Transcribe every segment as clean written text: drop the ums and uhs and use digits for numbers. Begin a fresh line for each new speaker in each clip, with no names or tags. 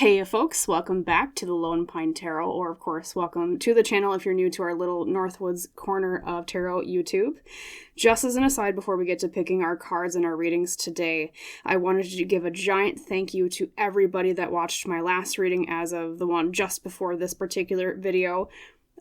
Hey folks, welcome back to the Lone Pine Tarot, or of course, welcome to the channel if you're new to our little Northwoods corner of tarot YouTube. Just as an aside before we get to picking our cards and our readings today, I wanted to give a giant thank you to everybody that watched my last reading as of the one just before this particular video.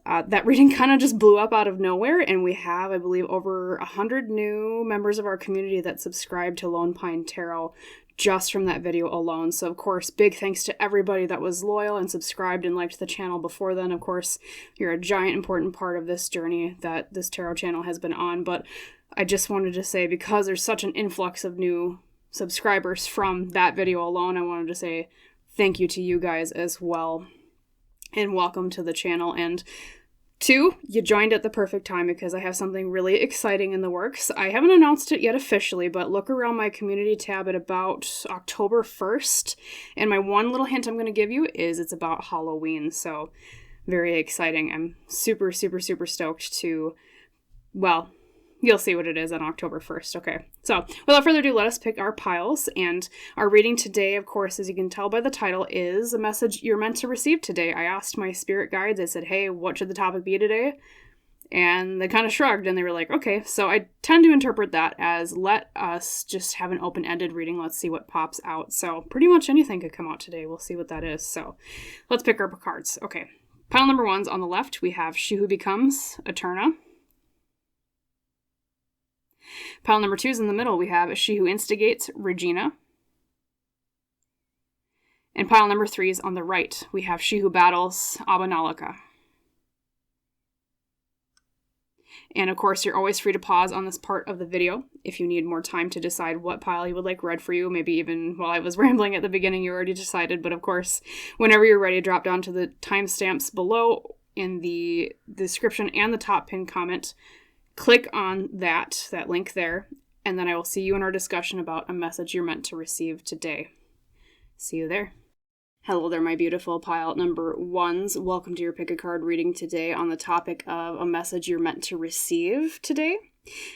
That reading kind of just blew up out of nowhere, and we have, I believe, over 100 new members of our community that subscribe to Lone Pine Tarot just from that video alone. So, of course, big thanks to everybody that was loyal and subscribed and liked the channel before then. Of course, you're a giant important part of this journey that this tarot channel has been on, but I just wanted to say, because there's such an influx of new subscribers from that video alone, I wanted to say thank you to you guys as well. And welcome to the channel. And two, you joined at the perfect time because I have something really exciting in the works. I haven't announced it yet officially, but look around my community tab at about October 1st. And my one little hint I'm going to give you is it's about Halloween. So very exciting. I'm super, super, super stoked to, well, you'll see what it is on October 1st. Okay, so without further ado, let us pick our piles. And our reading today, of course, as you can tell by the title, is a message you're meant to receive today. I asked my spirit guides, I said, hey, what should the topic be today? And they kind of shrugged and they were like, okay. So I tend to interpret that as let us just have an open-ended reading. Let's see what pops out. So pretty much anything could come out today. We'll see what that is. So let's pick our cards. Okay, pile number one's on the left. We have She Who Becomes, Aeterna. Pile number two is in the middle. We have She Who Instigates, Regina. And pile number three is on the right. We have She Who Battles, Abanolaka. And of course, you're always free to pause on this part of the video if you need more time to decide what pile you would like read for you. Maybe even while I was rambling at the beginning, you already decided. But of course, whenever you're ready, drop down to the timestamps below in the description and the top pinned comment. Click on that link there, and then I will see you in our discussion about a message you're meant to receive today. See you there. Hello there, my beautiful pile number ones. Welcome to your pick a card reading today on the topic of a message you're meant to receive today.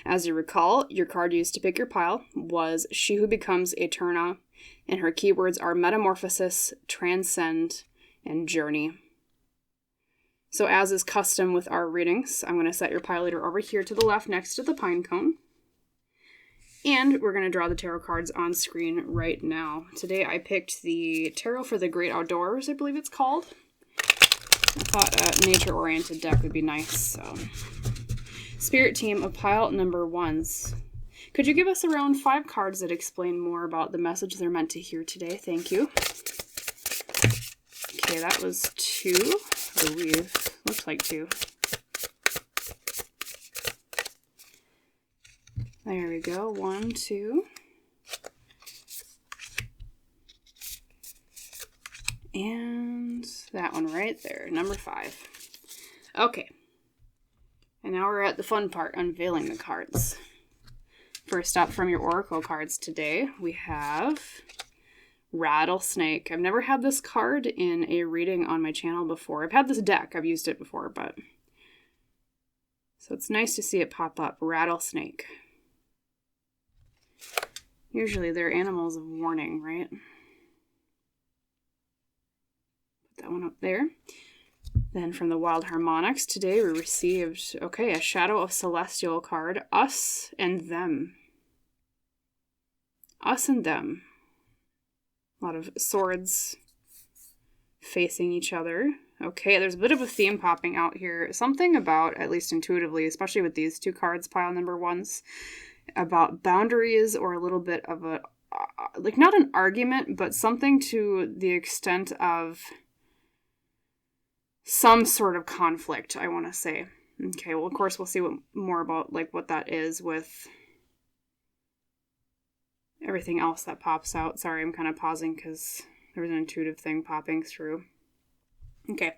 As you recall, your card used to pick your pile was She Who Becomes, Aeterna, and her keywords are metamorphosis, transcend, and journey. So as is custom with our readings, I'm going to set your pile leader over here to the left next to the pine cone. And we're going to draw the tarot cards on screen right now. Today I picked the Tarot for the Great Outdoors, I believe it's called. I thought a nature-oriented deck would be nice. So, Spirit team of pile number ones. Could you give us around 5 cards that explain more about the message they're meant to hear today? Thank you. Okay, that was 2. I believe. Looks like 2. There we go. 1, 2. And that one right there. Number 5. Okay. And now we're at the fun part, unveiling the cards. First up from your Oracle cards today, we have Rattlesnake. I've never had this card in a reading on my channel before. I've had this deck. I've used it before, but... So it's nice to see it pop up. Rattlesnake. Usually they're animals of warning, right? Put that one up there. Then from the Wild Harmonics today we received, okay, a Shadow of Celestial card. Us and Them. Us and Them. A lot of swords facing each other. Okay, there's a bit of a theme popping out here. Something about, at least intuitively, especially with these 2 cards, pile number ones, about boundaries or a little bit of a, like not an argument, but something to the extent of some sort of conflict, I want to say. Okay, well, of course, we'll see more about like what that is with everything else that pops out. Sorry, I'm kind of pausing because there was an intuitive thing popping through. Okay,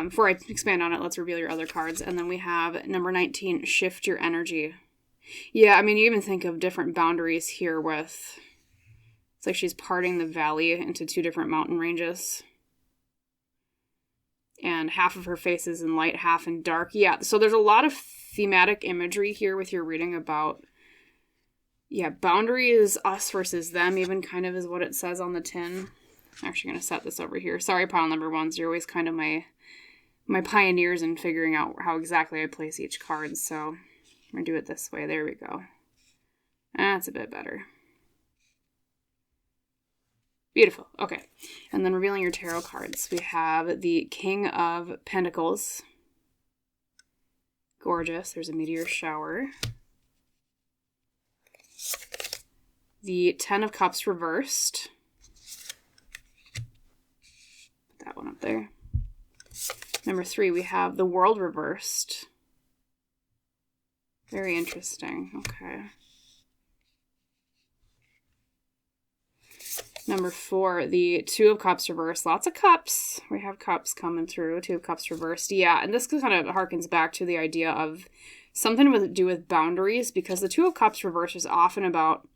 before I expand on it, let's reveal your other cards. And then we have number 19, Shift Your Energy. Yeah, I mean, you even think of different boundaries here with, it's like she's parting the valley into 2 different mountain ranges. And half of her face is in light, half in dark. Yeah, so there's a lot of thematic imagery here with your reading about, yeah, boundary is us versus them, even kind of is what it says on the tin. I'm actually going to set this over here. Sorry, pile number ones. You're always kind of my pioneers in figuring out how exactly I place each card. So I'm going to do it this way. There we go. That's a bit better. Beautiful. Okay. And then revealing your tarot cards. We have the King of Pentacles. Gorgeous. There's a meteor shower. The Ten of Cups reversed. Put that one up there. Number 3, we have the World reversed. Very interesting. Okay. Number 4, the Two of Cups reversed. Lots of cups. We have cups coming through. Two of Cups reversed. Yeah, and this kind of harkens back to the idea of something to do with boundaries, because the Two of Cups reversed is often about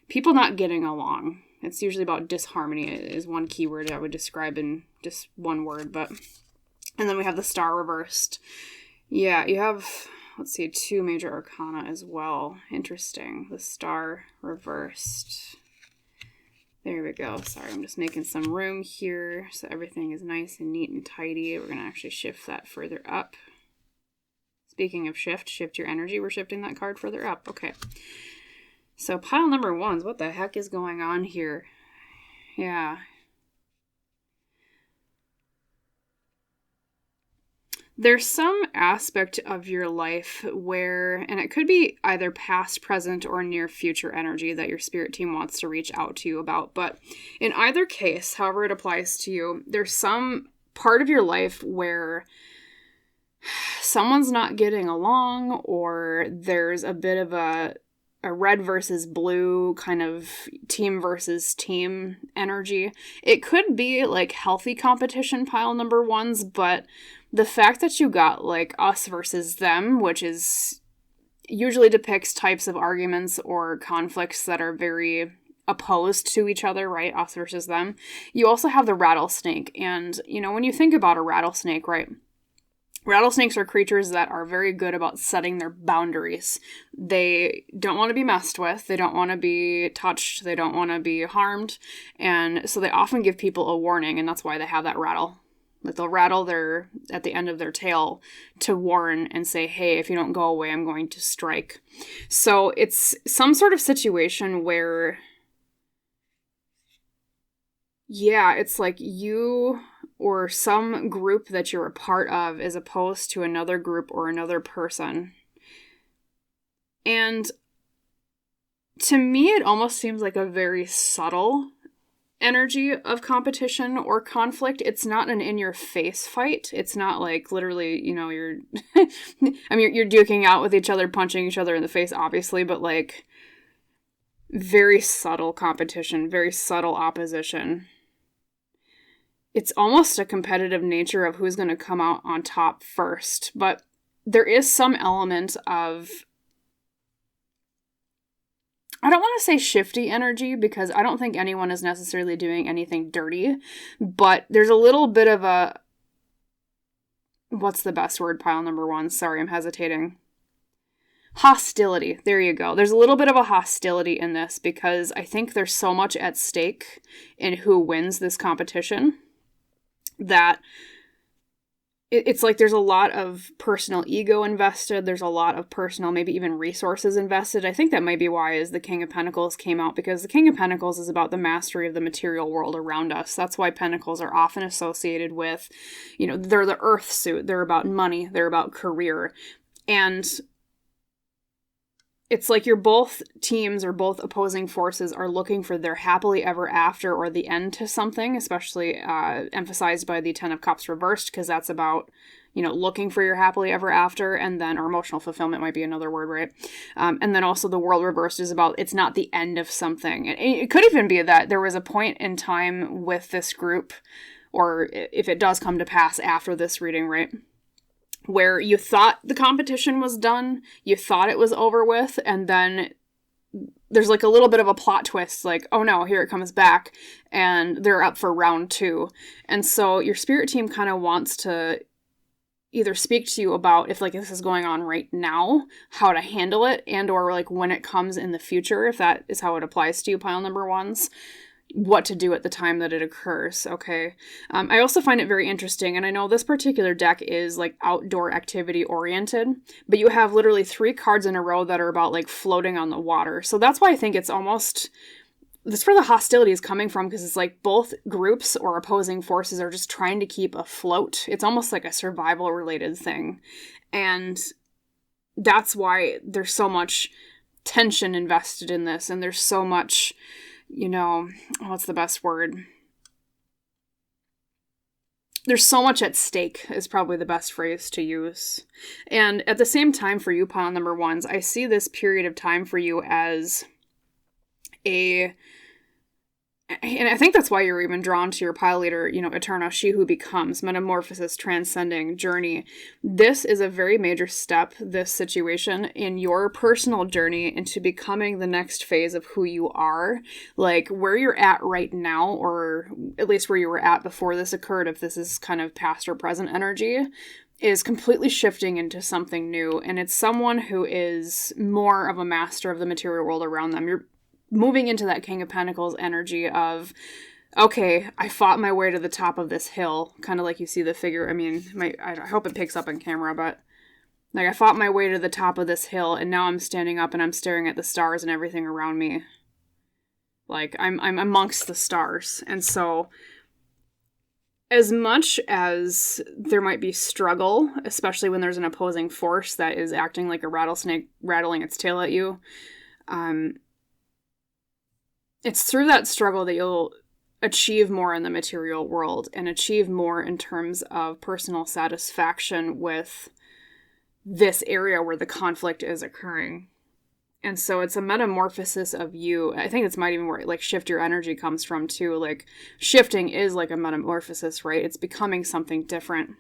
people not getting along. It's usually about disharmony is one keyword I would describe in just one word. And then we have the Star reversed. Yeah, you have, let's see, 2 major arcana as well. Interesting. The Star reversed. There we go. Sorry, I'm just making some room here so everything is nice and neat and tidy. We're going to actually shift that further up. Speaking of shift your energy. We're shifting that card further up. Okay. So pile number ones, what the heck is going on here? Yeah. There's some aspect of your life where, and it could be either past, present, or near future energy that your spirit team wants to reach out to you about. But in either case, however it applies to you, there's some part of your life where someone's not getting along, or there's a bit of a red versus blue kind of team versus team energy. It could be like healthy competition pile number ones, but the fact that you got like us versus them, which is usually depicts types of arguments or conflicts that are very opposed to each other, right? Us versus them. You also have the rattlesnake. And, you know, when you think about a rattlesnake, right? Rattlesnakes are creatures that are very good about setting their boundaries. They don't want to be messed with. They don't want to be touched. They don't want to be harmed. And so they often give people a warning, and that's why they have that rattle. Like they'll rattle at the end of their tail to warn and say, hey, if you don't go away, I'm going to strike. So it's some sort of situation where, yeah, it's like you or some group that you're a part of is opposed to another group or another person. And to me, it almost seems like a very subtle energy of competition or conflict. It's not an in-your-face fight. It's not like literally, you know, you're I mean, you're duking out with each other, punching each other in the face, obviously, but like very subtle competition, very subtle opposition. It's almost a competitive nature of who's going to come out on top first, but there is some element of, I don't want to say shifty energy, because I don't think anyone is necessarily doing anything dirty, but there's a little bit of a, what's the best word, pile number one? Sorry, I'm hesitating. Hostility. There you go. There's a little bit of a hostility in this, because I think there's so much at stake in who wins this competition that it's like there's a lot of personal ego invested. There's a lot of personal, maybe even resources invested. I think that might be why is the King of Pentacles came out, because the King of Pentacles is about the mastery of the material world around us. That's why Pentacles are often associated with, you know, they're the earth suit. They're about money. They're about career. And it's like you're both teams or both opposing forces are looking for their happily ever after or the end to something, especially emphasized by the Ten of Cups reversed, because that's about, you know, looking for your happily ever after, and then, or emotional fulfillment might be another word, right? And then also the World reversed is about, it's not the end of something. And it could even be that there was a point in time with this group, or if it does come to pass after this reading, right, where you thought the competition was done, you thought it was over with, and then there's like a little bit of a plot twist, like, oh no, here it comes back, and they're up for round 2. And so your spirit team kind of wants to either speak to you about, if like this is going on right now, how to handle it, and or like when it comes in the future, if that is how it applies to you, pile number ones. what to do at the time that it occurs, okay? I also find it very interesting, and I know this particular deck is like outdoor activity oriented, but you have literally 3 cards in a row that are about like floating on the water. So that's why I think it's almost, that's where the hostility is coming from, because it's like both groups or opposing forces are just trying to keep afloat. It's almost like a survival related thing. And that's why there's so much tension invested in this, and there's so much, what's the best word? There's so much at stake is probably the best phrase to use. And at the same time for you, pile number ones, I see this period of time for you as and I think that's why you're even drawn to your pile leader, Aeterna, she who becomes, metamorphosis, transcending, journey. This is a very major step, this situation, in your personal journey into becoming the next phase of who you are. Like, where you're at right now, or at least where you were at before this occurred, if this is kind of past or present energy, is completely shifting into something new. And it's someone who is more of a master of the material world around them. You're moving into that King of Pentacles energy of, okay, I fought my way to the top of this hill, kind of like you see the figure. I mean, I hope it picks up on camera, but like, I fought my way to the top of this hill, and now I'm standing up and I'm staring at the stars and everything around me. Like, I'm amongst the stars. And so, as much as there might be struggle, especially when there's an opposing force that is acting like a rattlesnake rattling its tail at you, it's through that struggle that you'll achieve more in the material world and achieve more in terms of personal satisfaction with this area where the conflict is occurring. And so it's a metamorphosis of you. I think it's might even where like shift your energy comes from too. Like, shifting is like a metamorphosis, right? It's becoming something different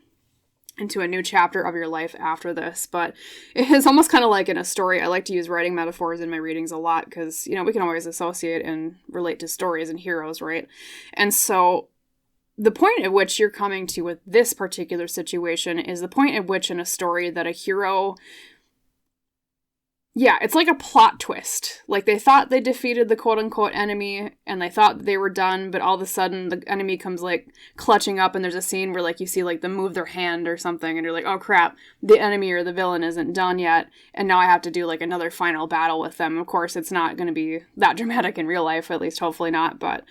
into a new chapter of your life after this. But it is almost kind of like in a story. I like to use writing metaphors in my readings a lot because, we can always associate and relate to stories and heroes, right? And so the point at which you're coming to with this particular situation is the point at which in a story that a hero, it's like a plot twist. Like, they thought they defeated the quote-unquote enemy, and they thought they were done, but all of a sudden the enemy comes, like, clutching up, and there's a scene where, like, you see, like, them move their hand or something, and you're like, oh, crap, the enemy or the villain isn't done yet, and now I have to do, like, another final battle with them. Of course, it's not going to be that dramatic in real life, at least hopefully not, but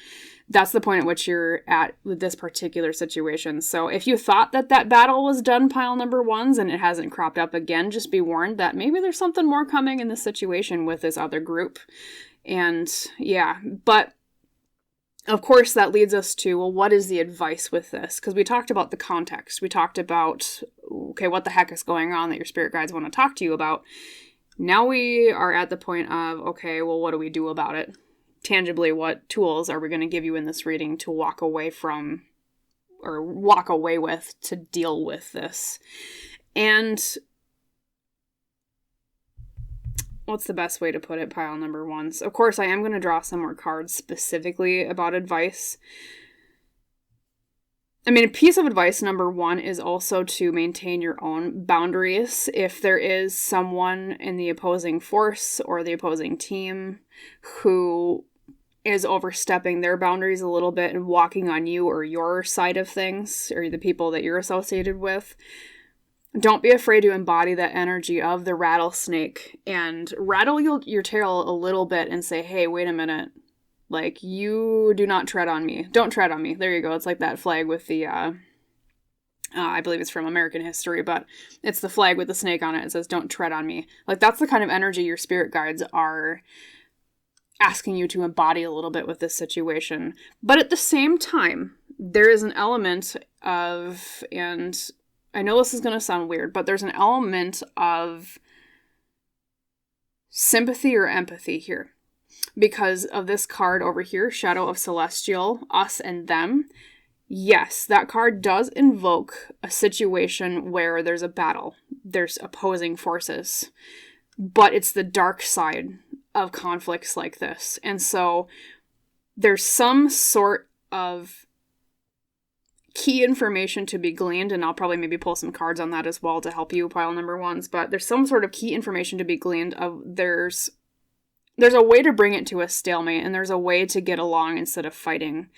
that's the point at which you're at with this particular situation. So if you thought that battle was done, pile number ones, and it hasn't cropped up again, just be warned that maybe there's something more coming in this situation with this other group. And but of course that leads us to, well, what is the advice with this? Because we talked about the context. We talked about, okay, what the heck is going on that your spirit guides want to talk to you about. Now we are at the point of, okay, well, what do we do about it? Tangibly, what tools are we going to give you in this reading to walk away from, or walk away with, to deal with this? And what's the best way to put it, pile number ones? Of course, I am going to draw some more cards specifically about advice. I mean, a piece of advice number one is also to maintain your own boundaries. If there is someone in the opposing force or the opposing team who is overstepping their boundaries a little bit and walking on you or your side of things, or the people that you're associated with, don't be afraid to embody that energy of the rattlesnake and rattle your tail a little bit and say, hey, wait a minute. Like, you do not tread on me. Don't tread on me. There you go. It's like that flag with the, I believe it's from American history, but it's the flag with the snake on it. It says, don't tread on me. Like, that's the kind of energy your spirit guides are asking you to embody a little bit with this situation. But at the same time, there is an element of, and I know this is going to sound weird, but there's an element of sympathy or empathy here. Because of this card over here, Shadow of Celestial, Us and Them. Yes, that card does invoke a situation where there's a battle. There's opposing forces. But it's the dark side of conflicts like this. And so there's some sort of key information to be gleaned, and I'll probably maybe pull some cards on that as well to help you, pile number ones, but there's some sort of key information to be gleaned of there's there's a way to bring it to a stalemate, and there's a way to get along instead of fighting.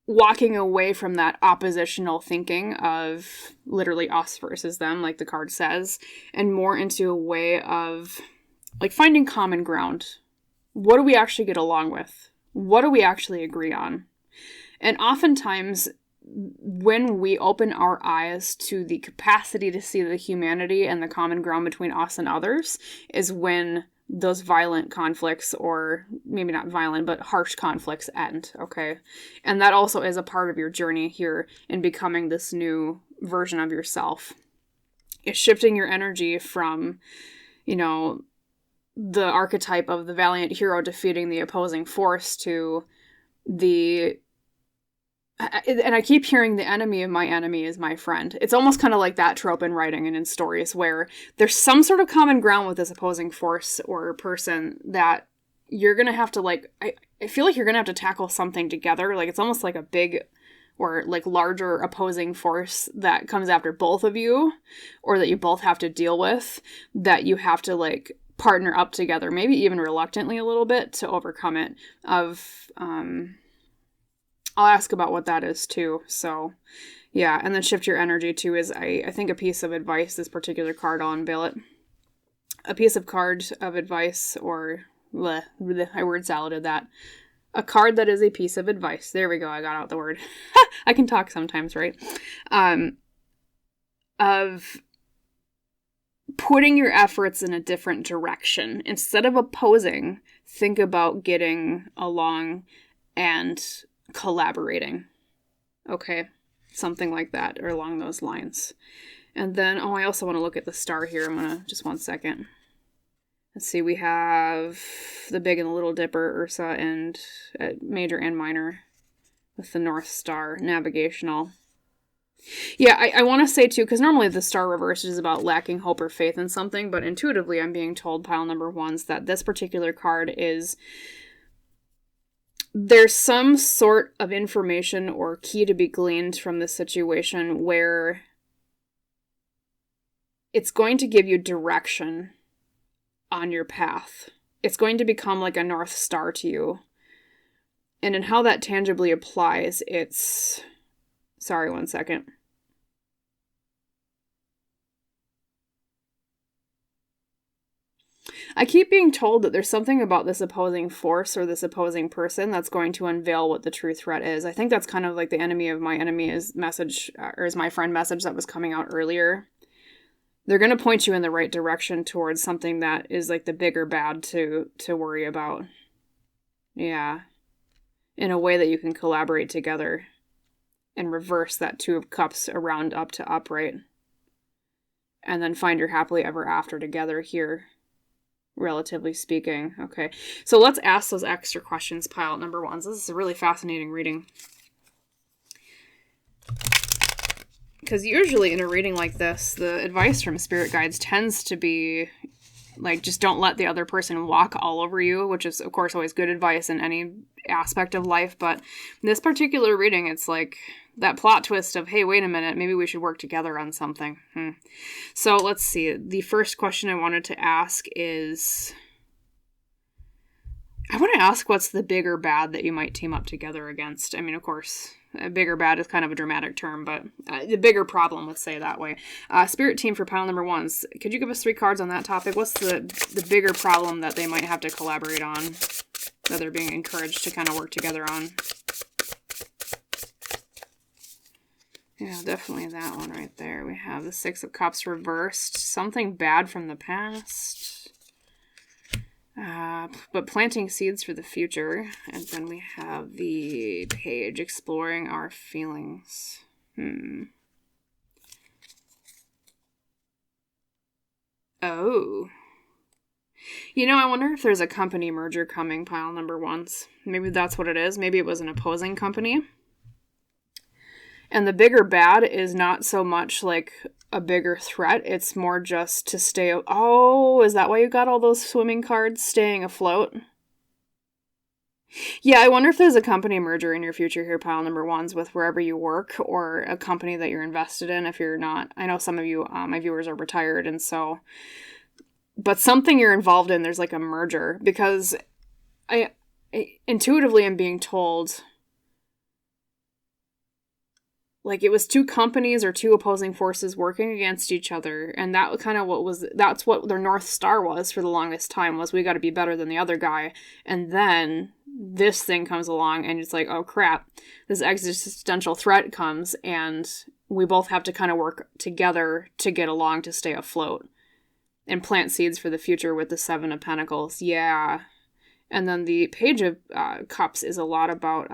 Walking away from that oppositional thinking of literally us versus them, like the card says, and more into a way of like finding common ground. What do we actually get along with? What do we actually agree on? And oftentimes, when we open our eyes to the capacity to see the humanity and the common ground between us and others, is when those violent conflicts, or maybe not violent, but harsh conflicts end, okay? And that also is a part of your journey here in becoming this new version of yourself. It's shifting your energy from, you know, the archetype of the valiant hero defeating the opposing force to the... And I keep hearing the enemy of my enemy is my friend. It's almost kind of like that trope in writing and in stories where there's some sort of common ground with this opposing force or person that you're going to have to like, I feel like you're going to have to tackle something together. Like it's almost like a big or like larger opposing force that comes after both of you, or that you both have to deal with, that you have to like partner up together, maybe even reluctantly a little bit to overcome it. I'll ask about what that is too. So yeah, and then shift your energy too is I think a piece of advice, this particular card, I'll unveil it. A piece of card of advice, or I word saladed that. A card that is a piece of advice. There we go, I got out the word. I can talk sometimes, right? Of putting your efforts in a different direction. Instead of opposing, think about getting along and collaborating. Okay, something like that, or along those lines. And then, I also want to look at the star here. I'm gonna, just one second. Let's see, we have the Big and the Little Dipper, Ursa, and Major and Minor with the North Star, navigational. Yeah, I want to say too, because normally the star reversed is about lacking hope or faith in something, but intuitively I'm being told, pile number ones, that this particular card is... there's some sort of information or key to be gleaned from this situation where it's going to give you direction on your path. It's going to become like a North Star to you. And in how that tangibly applies, it's... sorry, one second. I keep being told that there's something about this opposing force or this opposing person that's going to unveil what the true threat is. I think that's kind of like the enemy of my enemy is message, or is my friend message that was coming out earlier. They're going to point you in the right direction towards something that is like the bigger bad to worry about. Yeah. In a way that you can collaborate together and reverse that Two of Cups around up to upright. And then find your happily ever after together here. Relatively speaking. Okay, so let's ask those extra questions, pile number ones. This is a really fascinating reading. Because usually in a reading like this, the advice from spirit guides tends to be like, just don't let the other person walk all over you, which is, of course, always good advice in any aspect of life. But in this particular reading, it's like that plot twist of, hey, wait a minute, maybe we should work together on something. So let's see. The first question I wanted to ask is, I want to ask what's the bigger bad that you might team up together against. I mean, of course, a bigger bad is kind of a dramatic term, but the bigger problem, let's say it that way. Spirit team for pile number ones. Could you give us 3 cards on that topic? What's the bigger problem that they might have to collaborate on, that they're being encouraged to kind of work together on? Yeah, definitely that one right there. We have the 6 of Cups reversed. Something bad from the past. But planting seeds for the future. And then we have the Page, exploring our feelings. Oh. You know, I wonder if there's a company merger coming, pile number ones. Maybe that's what it is. Maybe it was an opposing company. And the bigger bad is not so much like a bigger threat. It's more just to stay... Oh, is that why you got all those swimming cards? Staying afloat? Yeah, I wonder if there's a company merger in your future here, pile number ones, with wherever you work, or a company that you're invested in if you're not. I know some of you, my viewers, are retired, and so But something you're involved in, there's like a merger, because I intuitively am being told, like, it was two companies or two opposing forces working against each other, and that kind of that's what their North Star was for the longest time, was we got to be better than the other guy. And then this thing comes along, and it's like, oh crap, this existential threat comes, and we both have to kind of work together to get along, to stay afloat, and plant seeds for the future with the Seven of Pentacles. Yeah. And then the Page of Cups is a lot about,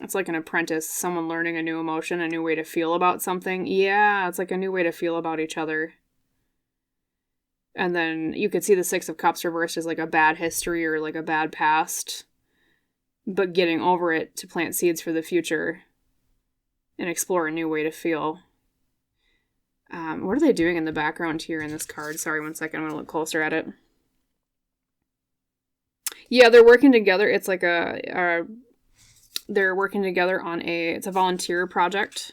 it's like an apprentice, someone learning a new emotion, a new way to feel about something. Yeah, it's like a new way to feel about each other. And then you could see the Six of Cups reversed as like a bad history or like a bad past, but getting over it to plant seeds for the future and explore a new way to feel. What are they doing in the background here in this card? Sorry, one second, I'm going to look closer at it. Yeah, they're working together. It's like they're working together on it's a volunteer project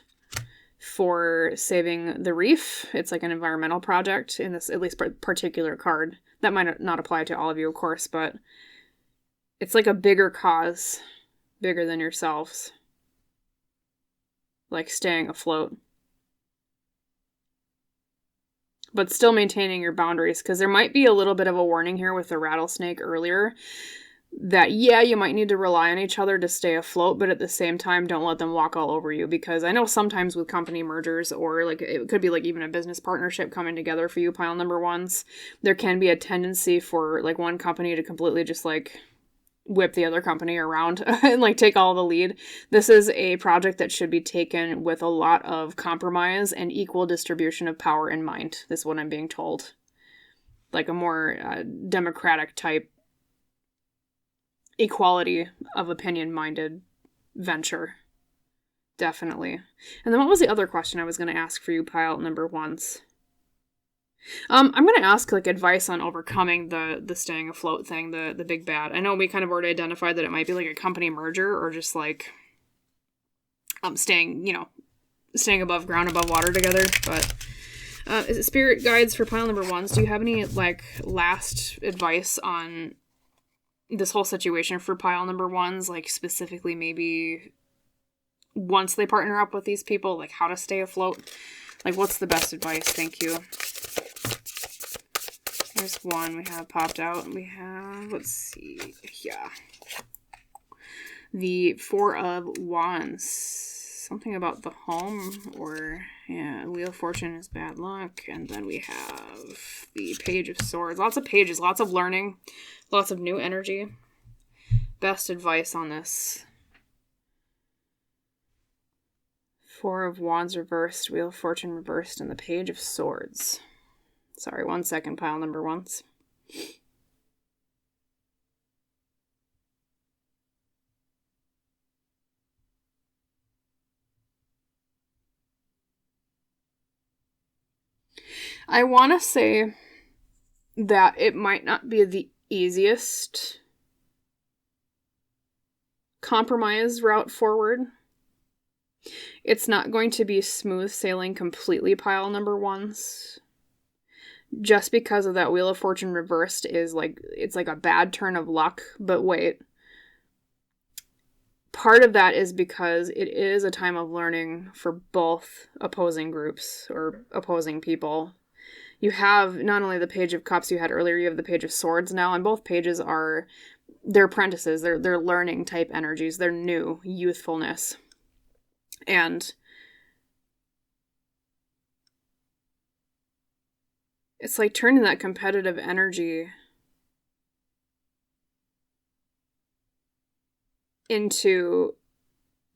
for saving the reef. It's like an environmental project in this, at least particular card. That might not apply to all of you, of course, but it's like a bigger cause, bigger than yourselves. Like staying afloat. But still maintaining your boundaries, because there might be a little bit of a warning here with the rattlesnake earlier, that, yeah, you might need to rely on each other to stay afloat, but at the same time, don't let them walk all over you, because I know sometimes with company mergers, or like it could be like even a business partnership coming together for you pile number ones, there can be a tendency for like one company to completely just like whip the other company around and like take all the lead. This is a project that should be taken with a lot of compromise and equal distribution of power in mind. This is what I'm being told. Like a more democratic type, equality of opinion minded venture. Definitely. And then what was the other question I was going to ask for you pile number ones? I'm going to ask like advice on overcoming the staying afloat thing, the big bad. I know we kind of already identified that it might be like a company merger or just like staying above ground, above water together. But is it spirit guides for pile number ones? Do you have any like last advice on this whole situation for pile number ones? Like specifically maybe once they partner up with these people, like how to stay afloat? Like what's the best advice? Thank you. There's one we have popped out. We have, let's see, yeah. The Four of Wands. Something about the home, or, yeah, Wheel of Fortune is bad luck. And then we have the Page of Swords. Lots of pages, lots of learning, lots of new energy. Best advice on this. Four of Wands reversed, Wheel of Fortune reversed, and the Page of Swords. Sorry, 1 second, pile number ones. I want to say that it might not be the easiest compromise route forward. It's not going to be smooth sailing completely, pile number ones. Just because of that Wheel of Fortune reversed is like, it's like a bad turn of luck. But wait. Part of that is because it is a time of learning for both opposing groups or opposing people. You have not only the Page of Cups you had earlier, you have the Page of Swords now, and both pages are, they're apprentices, they're learning type energies, they're new, youthfulness. And it's like turning that competitive energy into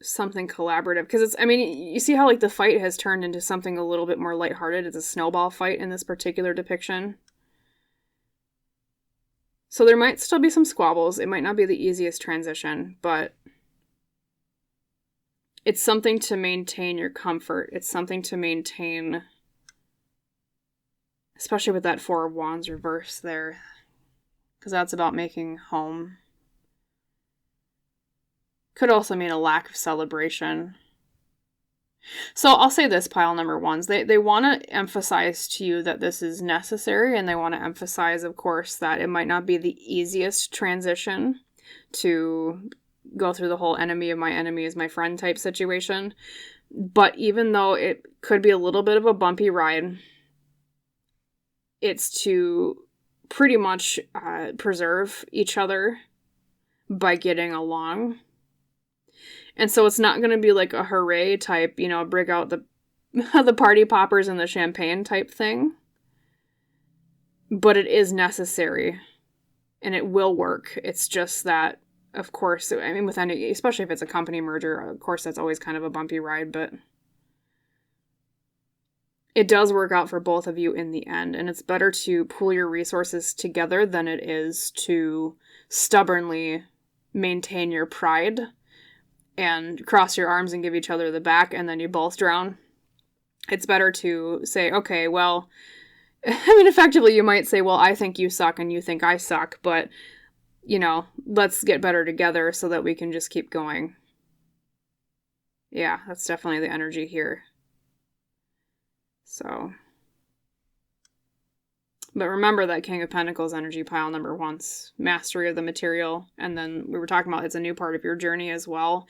something collaborative. Because it's, I mean, you see how like the fight has turned into something a little bit more lighthearted. It's a snowball fight in this particular depiction. So there might still be some squabbles. It might not be the easiest transition, but it's something to maintain your comfort. It's something to maintain, especially with that Four of Wands reverse there, because that's about making home. Could also mean a lack of celebration. So I'll say this, pile number ones. They want to emphasize to you that this is necessary, and they want to emphasize, of course, that it might not be the easiest transition to go through the whole enemy of my enemy is my friend type situation. But even though it could be a little bit of a bumpy ride, it's to pretty much preserve each other by getting along. And so it's not going to be like a hooray type, you know, bring out the party poppers and the champagne type thing. But it is necessary. And it will work. It's just that, of course, I mean, with any, especially if it's a company merger, of course, that's always kind of a bumpy ride, but it does work out for both of you in the end. And it's better to pool your resources together than it is to stubbornly maintain your pride and cross your arms and give each other the back, and then you both drown. It's better to say, okay, well, I mean, effectively, you might say, well, I think you suck and you think I suck, but, you know, let's get better together so that we can just keep going. Yeah, that's definitely the energy here. So, but remember that King of Pentacles energy, pile number one's mastery of the material. And then we were talking about it's a new part of your journey as well.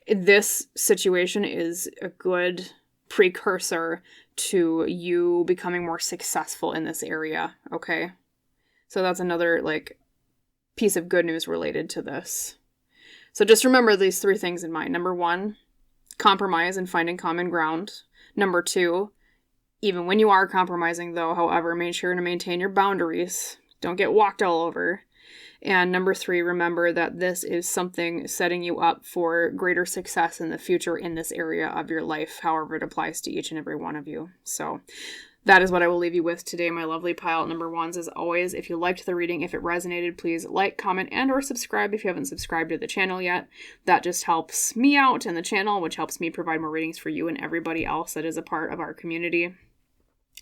This situation is a good precursor to you becoming more successful in this area, okay? So that's another, like, piece of good news related to this. So just remember these three things in mind. Number one, compromise and finding common ground. Number two, even when you are compromising, though, however, make sure to maintain your boundaries. Don't get walked all over. And number three, remember that this is something setting you up for greater success in the future in this area of your life, however it applies to each and every one of you. So that is what I will leave you with today, my lovely pile number ones. As always, if you liked the reading, if it resonated, please like, comment, and or subscribe if you haven't subscribed to the channel yet. That just helps me out and the channel, which helps me provide more readings for you and everybody else that is a part of our community.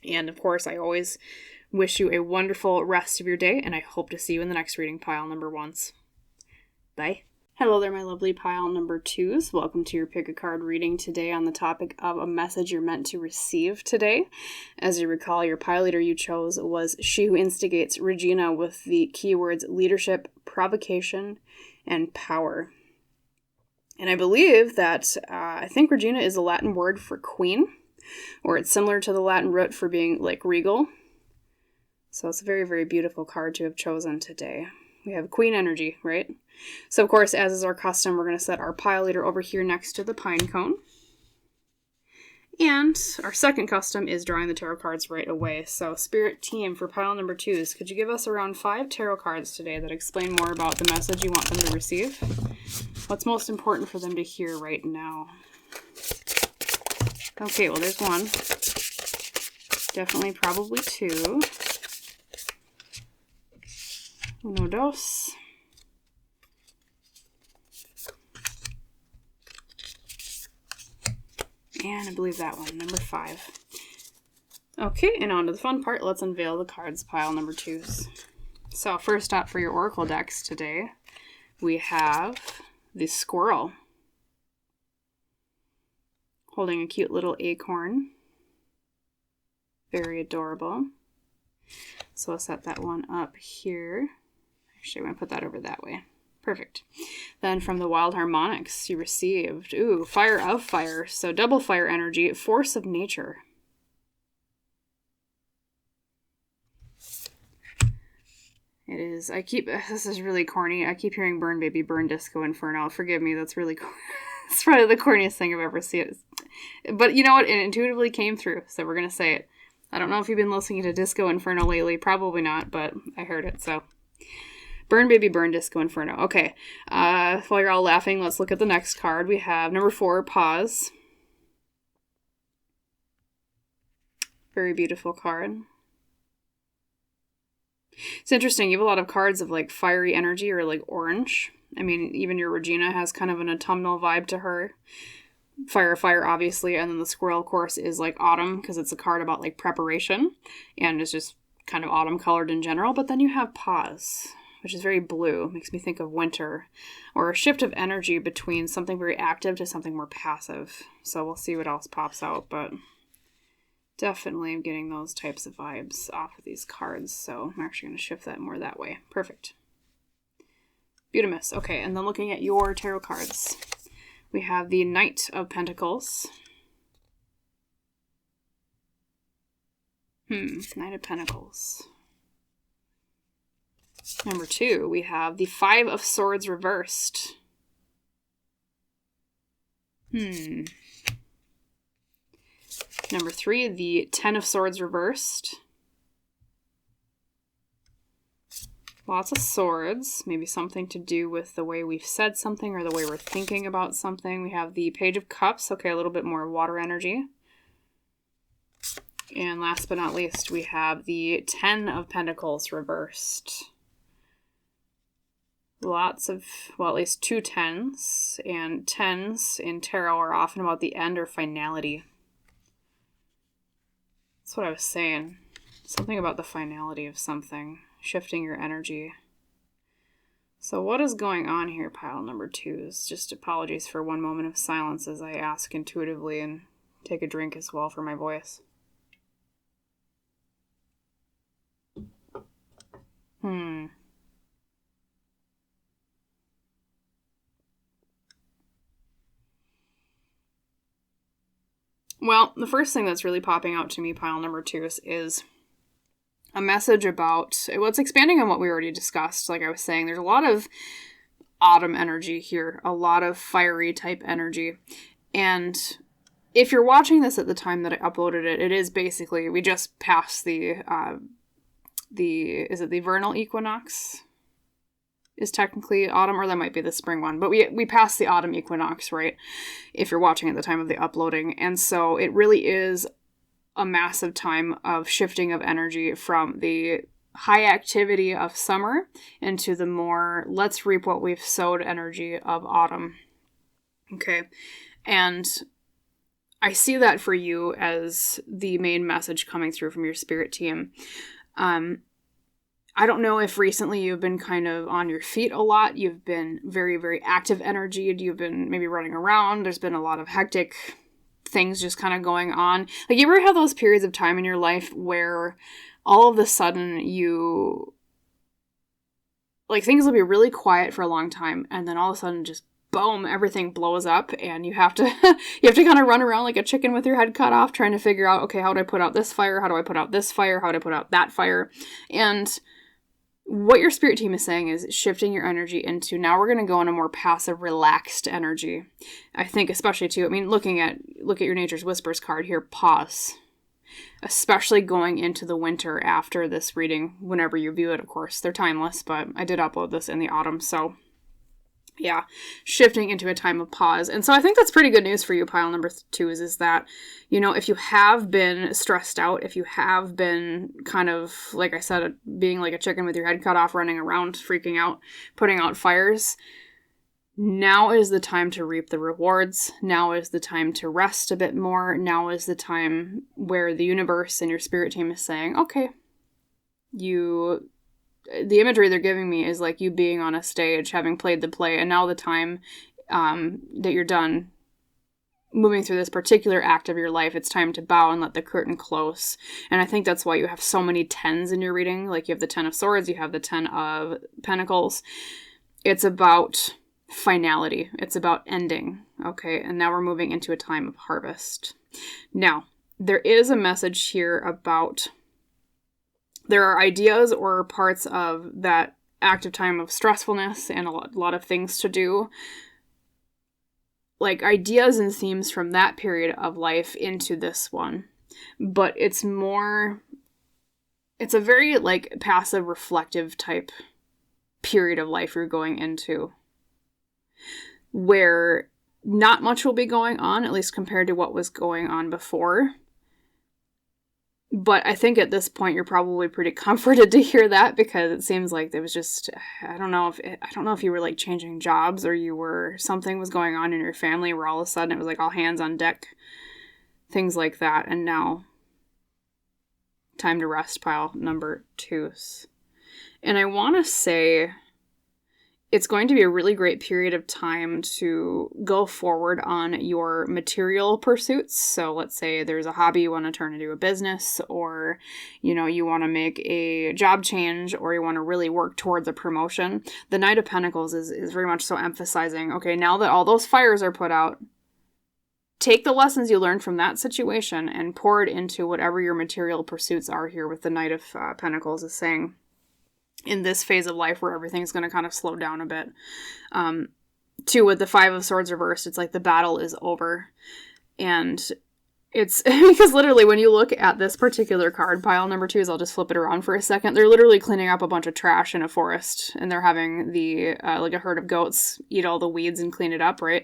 And of course, I always wish you a wonderful rest of your day, and I hope to see you in the next reading, pile number ones. Bye. Hello there, my lovely pile number twos. Welcome to your pick a card reading today on the topic of a message you're meant to receive today. As you recall, your pile leader you chose was She Who Instigates, Regina, with the keywords leadership, provocation, and power. And I believe that, I think Regina is a Latin word for queen, or it's similar to the Latin root for being like regal. So it's a very, very beautiful card to have chosen today. We have queen energy, right? So of course, as is our custom, we're going to set our pile leader over here next to the pine cone. And our second custom is drawing the tarot cards right away. So spirit team for pile number twos, could you give us around 5 tarot cards today that explain more about the message you want them to receive? What's most important for them to hear right now? Okay, well, there's one. Definitely probably 2. Uno, dos. And I believe that one, number 5. Okay, and on to the fun part. Let's unveil the cards, pile number twos. So first up for your oracle decks today, we have the squirrel holding a cute little acorn. Very adorable. So I'll set that one up here. Actually, I'm going to put that over that way. Perfect. Then from the wild harmonics, you received, fire of fire. So double fire energy, force of nature. It is, this is really corny. I keep hearing burn baby, burn disco inferno. Forgive me, that's really corny. It's probably the corniest thing I've ever seen. But you know what? It intuitively came through, so we're going to say it. I don't know if you've been listening to Disco Inferno lately. Probably not, but I heard it, so. Burn baby, burn Disco Inferno. Okay. While you're all laughing, let's look at the next card. We have number 4, pause. Very beautiful card. It's interesting. You have a lot of cards of like fiery energy or like orange. I mean, even your Regina has kind of an autumnal vibe to her. Fire, obviously. And then the squirrel, of course, is like autumn because it's a card about like preparation. And it's just kind of autumn colored in general. But then you have pause, which is very blue. Makes me think of winter, or a shift of energy between something very active to something more passive. So we'll see what else pops out, but definitely I'm getting those types of vibes off of these cards. So I'm actually going to shift that more that way. Perfect. Beautimous. Okay, and then looking at your tarot cards, we have the Knight of Pentacles. Knight of Pentacles. Number 2, we have the Five of Swords reversed. Number 3, the Ten of Swords reversed. Lots of swords, maybe something to do with the way we've said something or the way we're thinking about something. We have the Page of Cups, okay, a little bit more water energy. And last but not least, we have the Ten of Pentacles reversed. Lots of, well, at least 2 tens, and tens in tarot are often about the end or finality. That's what I was saying. Something about the finality of something, shifting your energy. So what is going on here, pile number 2s? Just apologies for one moment of silence as I ask intuitively and take a drink as well for my voice. Well, the first thing that's really popping out to me, pile number 2, is a message about, well, it's expanding on what we already discussed. Like I was saying, there's a lot of autumn energy here, a lot of fiery type energy. And if you're watching this at the time that I uploaded it, it is basically, we just passed is it the vernal equinox? Is technically autumn, or that might be the spring one, but we passed the autumn equinox, right? If you're watching at the time of the uploading. And so it really is a massive time of shifting of energy from the high activity of summer into the more let's reap what we've sowed energy of autumn. Okay. And I see that for you as the main message coming through from your spirit team. I don't know if recently you've been kind of on your feet a lot. You've been very, very active energied. You've been maybe running around. There's been a lot of hectic things just kind of going on. Like, you ever have those periods of time in your life where all of a sudden you, like, things will be really quiet for a long time, and then all of a sudden just boom, everything blows up, and you have to kind of run around like a chicken with your head cut off, trying to figure out, okay, how do I put out this fire? How do I put out this fire? How do I put out that fire? And what your spirit team is saying is shifting your energy into, now we're going to go in a more passive, relaxed energy. I think especially too, I mean, look at your Nature's Whispers card here, pause. Especially going into the winter after this reading, whenever you view it, of course. They're timeless, but I did upload this in the autumn, so yeah, shifting into a time of pause. And so I think that's pretty good news for you, pile number 2, is that, you know, if you have been stressed out, if you have been kind of, like I said, being like a chicken with your head cut off, running around, freaking out, putting out fires, now is the time to reap the rewards. Now is the time to rest a bit more. Now is the time where the universe and your spirit team is saying, okay, the imagery they're giving me is like you being on a stage, having played the play, and now the time that you're done moving through this particular act of your life, it's time to bow and let the curtain close. And I think that's why you have so many tens in your reading. Like, you have the Ten of Swords, you have the Ten of Pentacles. It's about finality. It's about ending. Okay, and now we're moving into a time of harvest. Now, there is a message here about, there are ideas or parts of that active time of stressfulness and a lot of things to do, like ideas and themes from that period of life into this one. But it's a very like passive, reflective type period of life you're going into, where not much will be going on, at least compared to what was going on before. But I think at this point you're probably pretty comforted to hear that, because it seems like there was just, I don't know if you were like changing jobs, or something was going on in your family where all of a sudden it was like all hands on deck, things like that. And now, time to rest, pile number 2. And I want to say it's going to be a really great period of time to go forward on your material pursuits. So let's say there's a hobby you want to turn into a business, or, you want to make a job change, or you want to really work towards a promotion. The Knight of Pentacles is very much so emphasizing, okay, now that all those fires are put out, take the lessons you learned from that situation and pour it into whatever your material pursuits are here with the Knight of Pentacles is saying. In this phase of life where everything's going to kind of slow down a bit. Too, with the Five of Swords reversed, it's like the battle is over. And it's because literally when you look at this particular card, pile number 2, I'll just flip it around for a second. They're literally cleaning up a bunch of trash in a forest, and they're having like a herd of goats eat all the weeds and clean it up, right?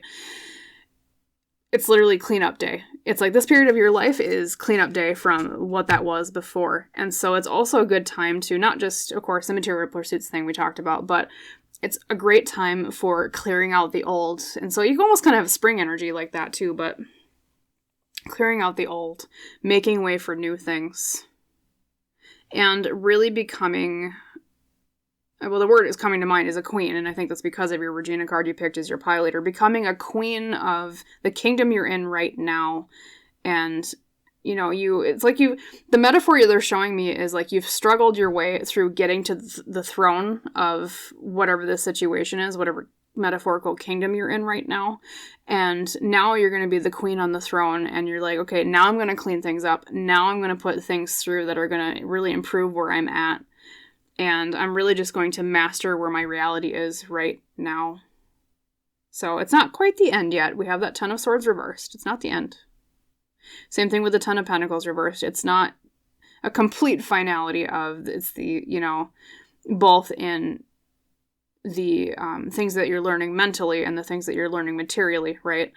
It's literally cleanup day. It's like this period of your life is cleanup day from what that was before. And so it's also a good time to not just, of course, the material pursuits thing we talked about, but it's a great time for clearing out the old. And so you can almost kind of have spring energy like that too, but clearing out the old, making way for new things, and really becoming... Well, the word is coming to mind is a queen, and I think that's because of your Regina card you picked as your pile leader. Becoming a queen of the kingdom you're in right now. And, it's like the metaphor they're showing me is like you've struggled your way through getting to the throne of whatever the situation is, whatever metaphorical kingdom you're in right now. And now you're going to be the queen on the throne, and you're like, okay, now I'm going to clean things up. Now I'm going to put things through that are going to really improve where I'm at. And I'm really just going to master where my reality is right now. So it's not quite the end yet. We have that Ten of Swords reversed. It's not the end. Same thing with the Ten of Pentacles reversed. It's not a complete finality of, it's the, both in the things that you're learning mentally and the things that you're learning materially, right?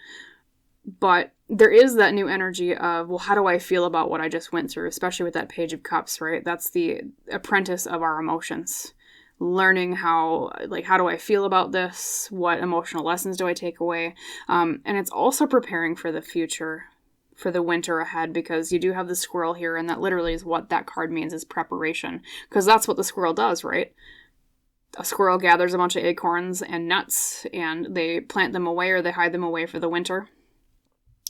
But there is that new energy of, well, how do I feel about what I just went through, especially with that Page of Cups, right? That's the apprentice of our emotions. Learning how do I feel about this? What emotional lessons do I take away? And it's also preparing for the future, for the winter ahead, because you do have the squirrel here, and that literally is what that card means, is preparation. Because that's what the squirrel does, right? A squirrel gathers a bunch of acorns and nuts, and they plant them away or they hide them away for the winter,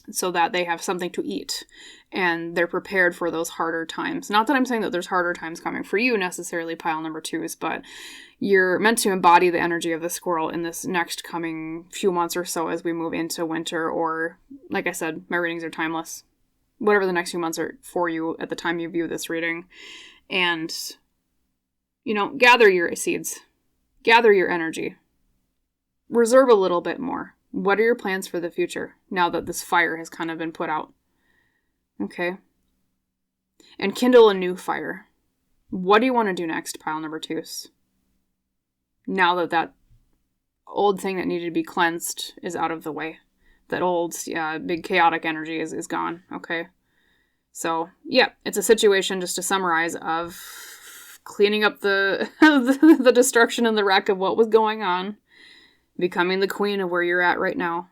so that they have something to eat, and they're prepared for those harder times. Not that I'm saying that there's harder times coming for you necessarily, pile number 2s, but you're meant to embody the energy of the squirrel in this next coming few months or so as we move into winter, or, like I said, my readings are timeless. Whatever the next few months are for you at the time you view this reading. And, gather your seeds. Gather your energy. Reserve a little bit more. What are your plans for the future now that this fire has kind of been put out? Okay. And kindle a new fire. What do you want to do next, pile number 2s? Now that old thing that needed to be cleansed is out of the way. That old, big chaotic energy is gone. Okay. So, yeah, it's a situation, just to summarize, of cleaning up the the destruction and the wreck of what was going on. Becoming the queen of where you're at right now.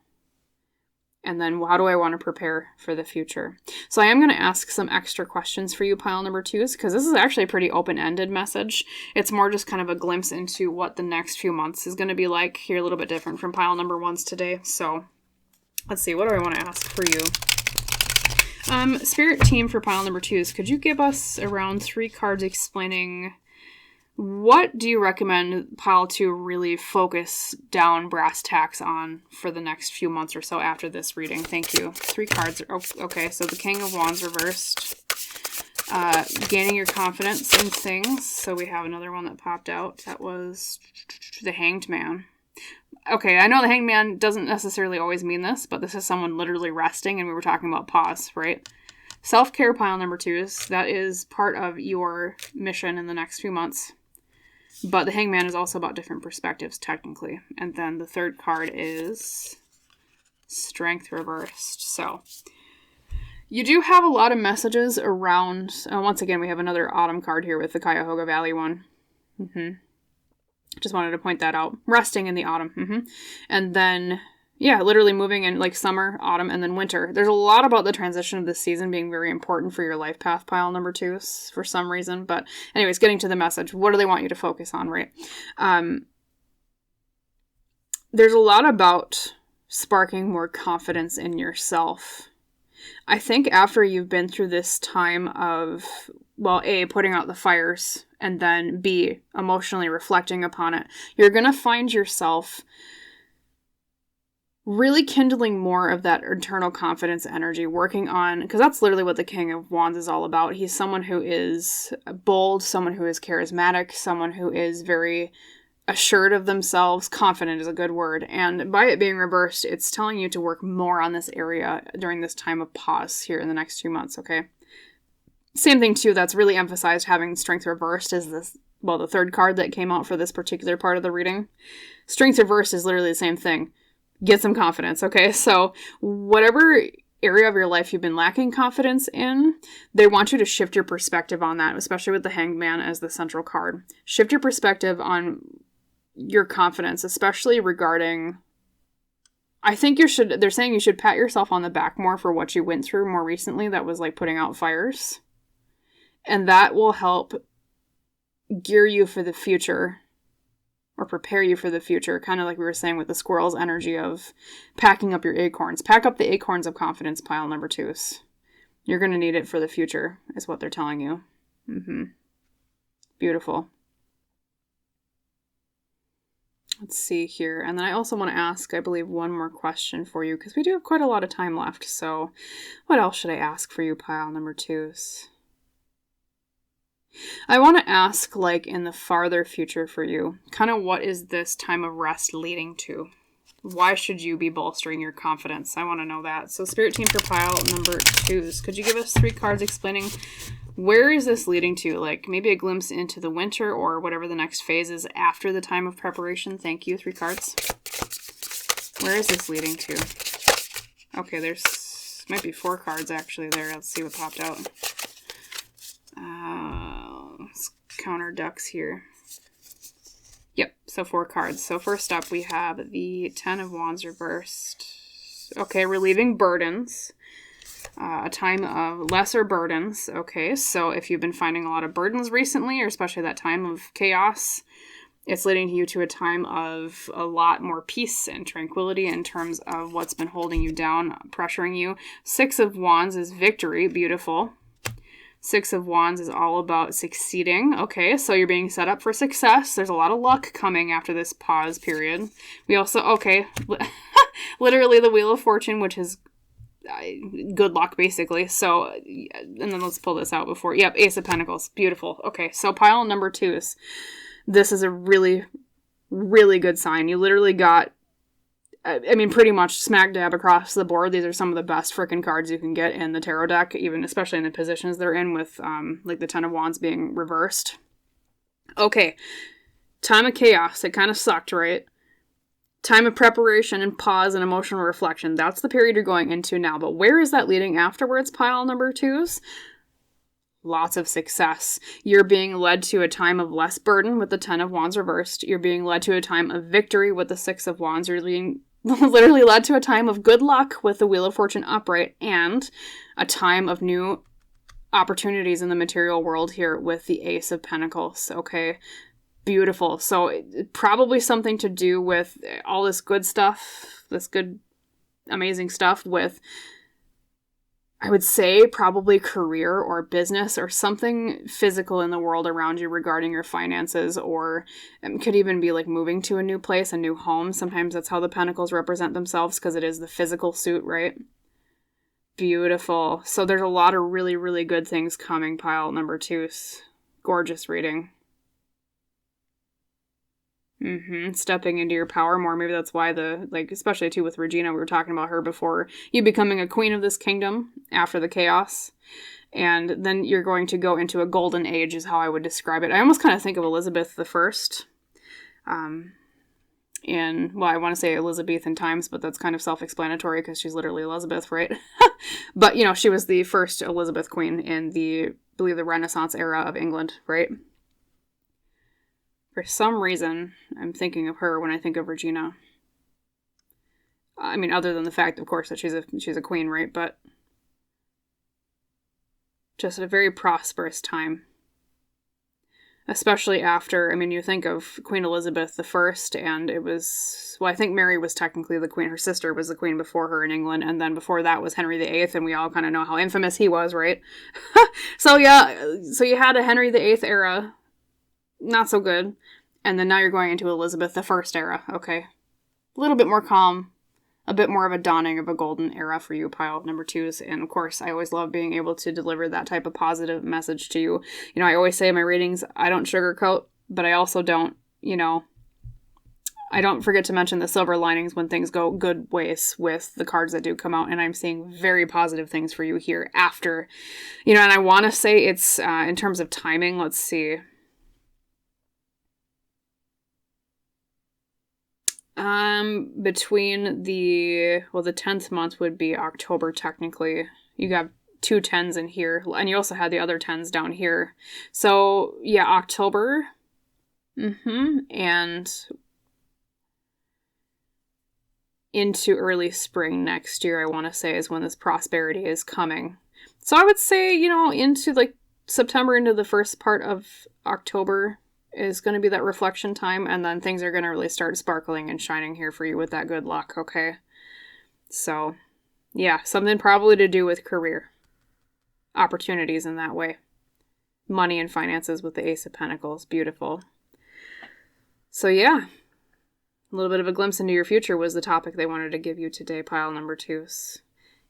And then how do I want to prepare for the future? So I am going to ask some extra questions for you, pile number 2s, because this is actually a pretty open-ended message. It's more just kind of a glimpse into what the next few months is going to be like. Here, a little bit different from pile number 1s today. So let's see, what do I want to ask for you? Spirit team for pile number 2s, could you give us around 3 cards explaining... What do you recommend pile 2 really focus down brass tacks on for the next few months or so after this reading? Thank you. 3 cards. Okay, so the King of Wands reversed. Gaining your confidence in things. So we have another one that popped out. That was the Hanged Man. Okay, I know the Hanged Man doesn't necessarily always mean this, but this is someone literally resting, and we were talking about pause, right? Self-care, pile number 2s. That is part of your mission in the next few months. But the Hangman is also about different perspectives, technically. And then the third card is Strength reversed. So you do have a lot of messages around... once again, we have another autumn card here with the Cuyahoga Valley one. Just wanted to point that out. Resting in the autumn. And then Yeah, literally moving in like summer, autumn, and then winter. There's a lot about the transition of this season being very important for your life path, pile number 2, for some reason. But anyways, getting to the message, what do they want you to focus on, right? There's a lot about sparking more confidence in yourself. I think after you've been through this time of, well, A, putting out the fires, and then B, emotionally reflecting upon it, you're going to find yourself really kindling more of that internal confidence energy, working on, because that's literally what the King of Wands is all about. He's someone who is bold, someone who is charismatic, someone who is very assured of themselves. Confident is a good word. And by it being reversed, it's telling you to work more on this area during this time of pause here in the next 2 months, okay? Same thing, too, that's really emphasized having strength reversed is this, well, the third card that came out for this particular part of the reading. Strength reversed is literally the same thing. Get some confidence, okay? So whatever area of your life you've been lacking confidence in, they want you to shift your perspective on that, especially with the Hanged Man as the central card. Shift your perspective on your confidence, especially regarding, I think they're saying you should pat yourself on the back more for what you went through more recently that was like putting out fires. And that will help gear you for the future, or prepare you for the future, kind of like we were saying with the squirrel's energy of packing up your acorns. Pack up the acorns of confidence, pile number 2s. You're going to need it for the future, is what they're telling you. Beautiful. Let's see here. And then I also want to ask, I believe, one more question for you, because we do have quite a lot of time left. So what else should I ask for you, pile number 2s? I want to ask, like, in the farther future for you, kind of what is this time of rest leading to? Why should you be bolstering your confidence? I want to know that. So Spirit Team for pile number 2s, could you give us 3 cards explaining where is this leading to? Like, maybe a glimpse into the winter or whatever the next phase is after the time of preparation. Thank you. 3 cards. Where is this leading to? Okay, might be 4 cards actually there. Let's see what popped out. Let's counter ducks here. Yep, so 4 cards. So first up, we have the 10 of Wands reversed. Okay, relieving burdens. A time of lesser burdens. Okay, so if you've been finding a lot of burdens recently, or especially that time of chaos, it's leading you to a time of a lot more peace and tranquility in terms of what's been holding you down, pressuring you. 6 of Wands is victory. Beautiful. 6 of Wands is all about succeeding. Okay, so you're being set up for success. There's a lot of luck coming after this pause period. We also, okay, literally the Wheel of Fortune, which is good luck, basically. So, and then let's pull this out before. Yep, Ace of Pentacles. Beautiful. Okay, so pile number 2s. This is a really, really good sign. You literally got, I mean, pretty much smack dab across the board. These are some of the best freaking cards you can get in the tarot deck, even especially in the positions they're in with, like the 10 of Wands being reversed. Okay, time of chaos. It kind of sucked, right? Time of preparation and pause and emotional reflection. That's the period you're going into now. But where is that leading afterwards, pile number 2s? Lots of success. You're being led to a time of less burden with the 10 of Wands reversed. You're being led to a time of victory with the 6 of Wands. You're being literally led to a time of good luck with the Wheel of Fortune upright, and a time of new opportunities in the material world here with the Ace of Pentacles. Okay, beautiful. So probably something to do with all this good stuff, this good, amazing stuff with, I would say, probably career or business or something physical in the world around you regarding your finances, or it could even be like moving to a new place, a new home. Sometimes that's how the pentacles represent themselves, because it is the physical suit, right? Beautiful. So there's a lot of really, really good things coming, pile number 2s. Gorgeous reading. Stepping into your power more. Maybe that's why especially too with Regina, we were talking about her before, you becoming a queen of this kingdom after the chaos. And then you're going to go into a golden age is how I would describe it. I almost kind of think of Elizabeth I. I want to say Elizabethan times, but that's kind of self-explanatory because she's literally Elizabeth, right? But, she was the first Elizabeth queen in I believe the Renaissance era of England, right? For some reason, I'm thinking of her when I think of Regina. I mean, other than the fact, of course, that she's a queen, right? But just a very prosperous time. Especially after, I mean, you think of Queen Elizabeth I, and it was, well, I think Mary was technically the queen. Her sister was the queen before her in England, and then before that was Henry VIII, and we all kind of know how infamous he was, right? So yeah, so you had a Henry VIII era, not so good, and then now you're going into Elizabeth I era, okay? A little bit more calm, a bit more of a dawning of a golden era for you, pile number 2s. And of course, I always love being able to deliver that type of positive message to you. You know, I always say in my readings, I don't sugarcoat, but I also don't, I don't forget to mention the silver linings when things go good ways with the cards that do come out. And I'm seeing very positive things for you here after, and I want to say it's, in terms of timing, let's see. Between the 10th month would be October, technically. You got 2 10s in here, and you also had the other 10s down here. So, yeah, October. And into early spring next year, I want to say, is when this prosperity is coming. So I would say, into like September, into the first part of October is going to be that reflection time, and then things are going to really start sparkling and shining here for you with that good luck, okay? So, yeah, something probably to do with career. Opportunities in that way. Money and finances with the Ace of Pentacles. Beautiful. So, yeah. A little bit of a glimpse into your future was the topic they wanted to give you today, pile number 2s.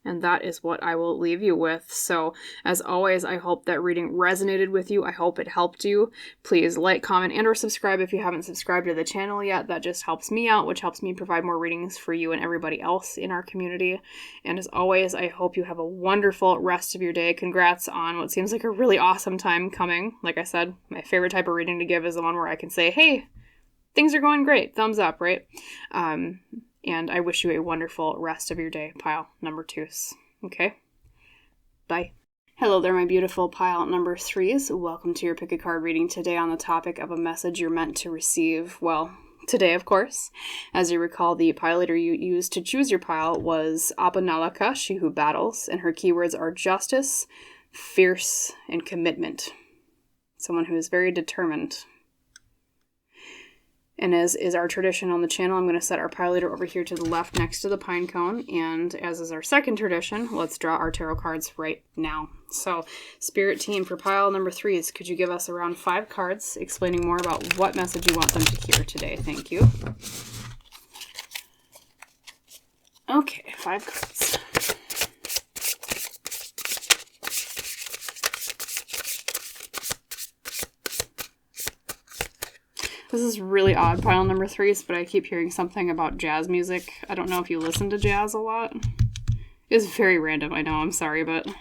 And that is what I will leave you with. So, as always, I hope that reading resonated with you. I hope it helped you. Please like, comment, and or subscribe if you haven't subscribed to the channel yet. That just helps me out, which helps me provide more readings for you and everybody else in our community. And as always, I hope you have a wonderful rest of your day. Congrats on what seems like a really awesome time coming. Like I said, my favorite type of reading to give is the one where I can say, hey, things are going great. Thumbs up, right? And I wish you a wonderful rest of your day, pile number 2s. Okay? Bye. Hello there, my beautiful pile number 3s. Welcome to your pick a card reading today on the topic of a message you're meant to receive. Well, today, of course. As you recall, the pile leader you used to choose your pile was Abanolaka, she who battles, and her keywords are justice, fierce, and commitment. Someone who is very determined. And as is our tradition on the channel, I'm going to set our pile leader over here to the left next to the pine cone. And as is our second tradition, let's draw our tarot cards right now. So, Spirit Team, for pile number 3s, could you give us around 5 cards explaining more about what message you want them to hear today? Thank you. Okay, 5 cards. This is really odd, pile number 3s, but I keep hearing something about jazz music. I don't know if you listen to jazz a lot. It's very random, I know, I'm sorry, but it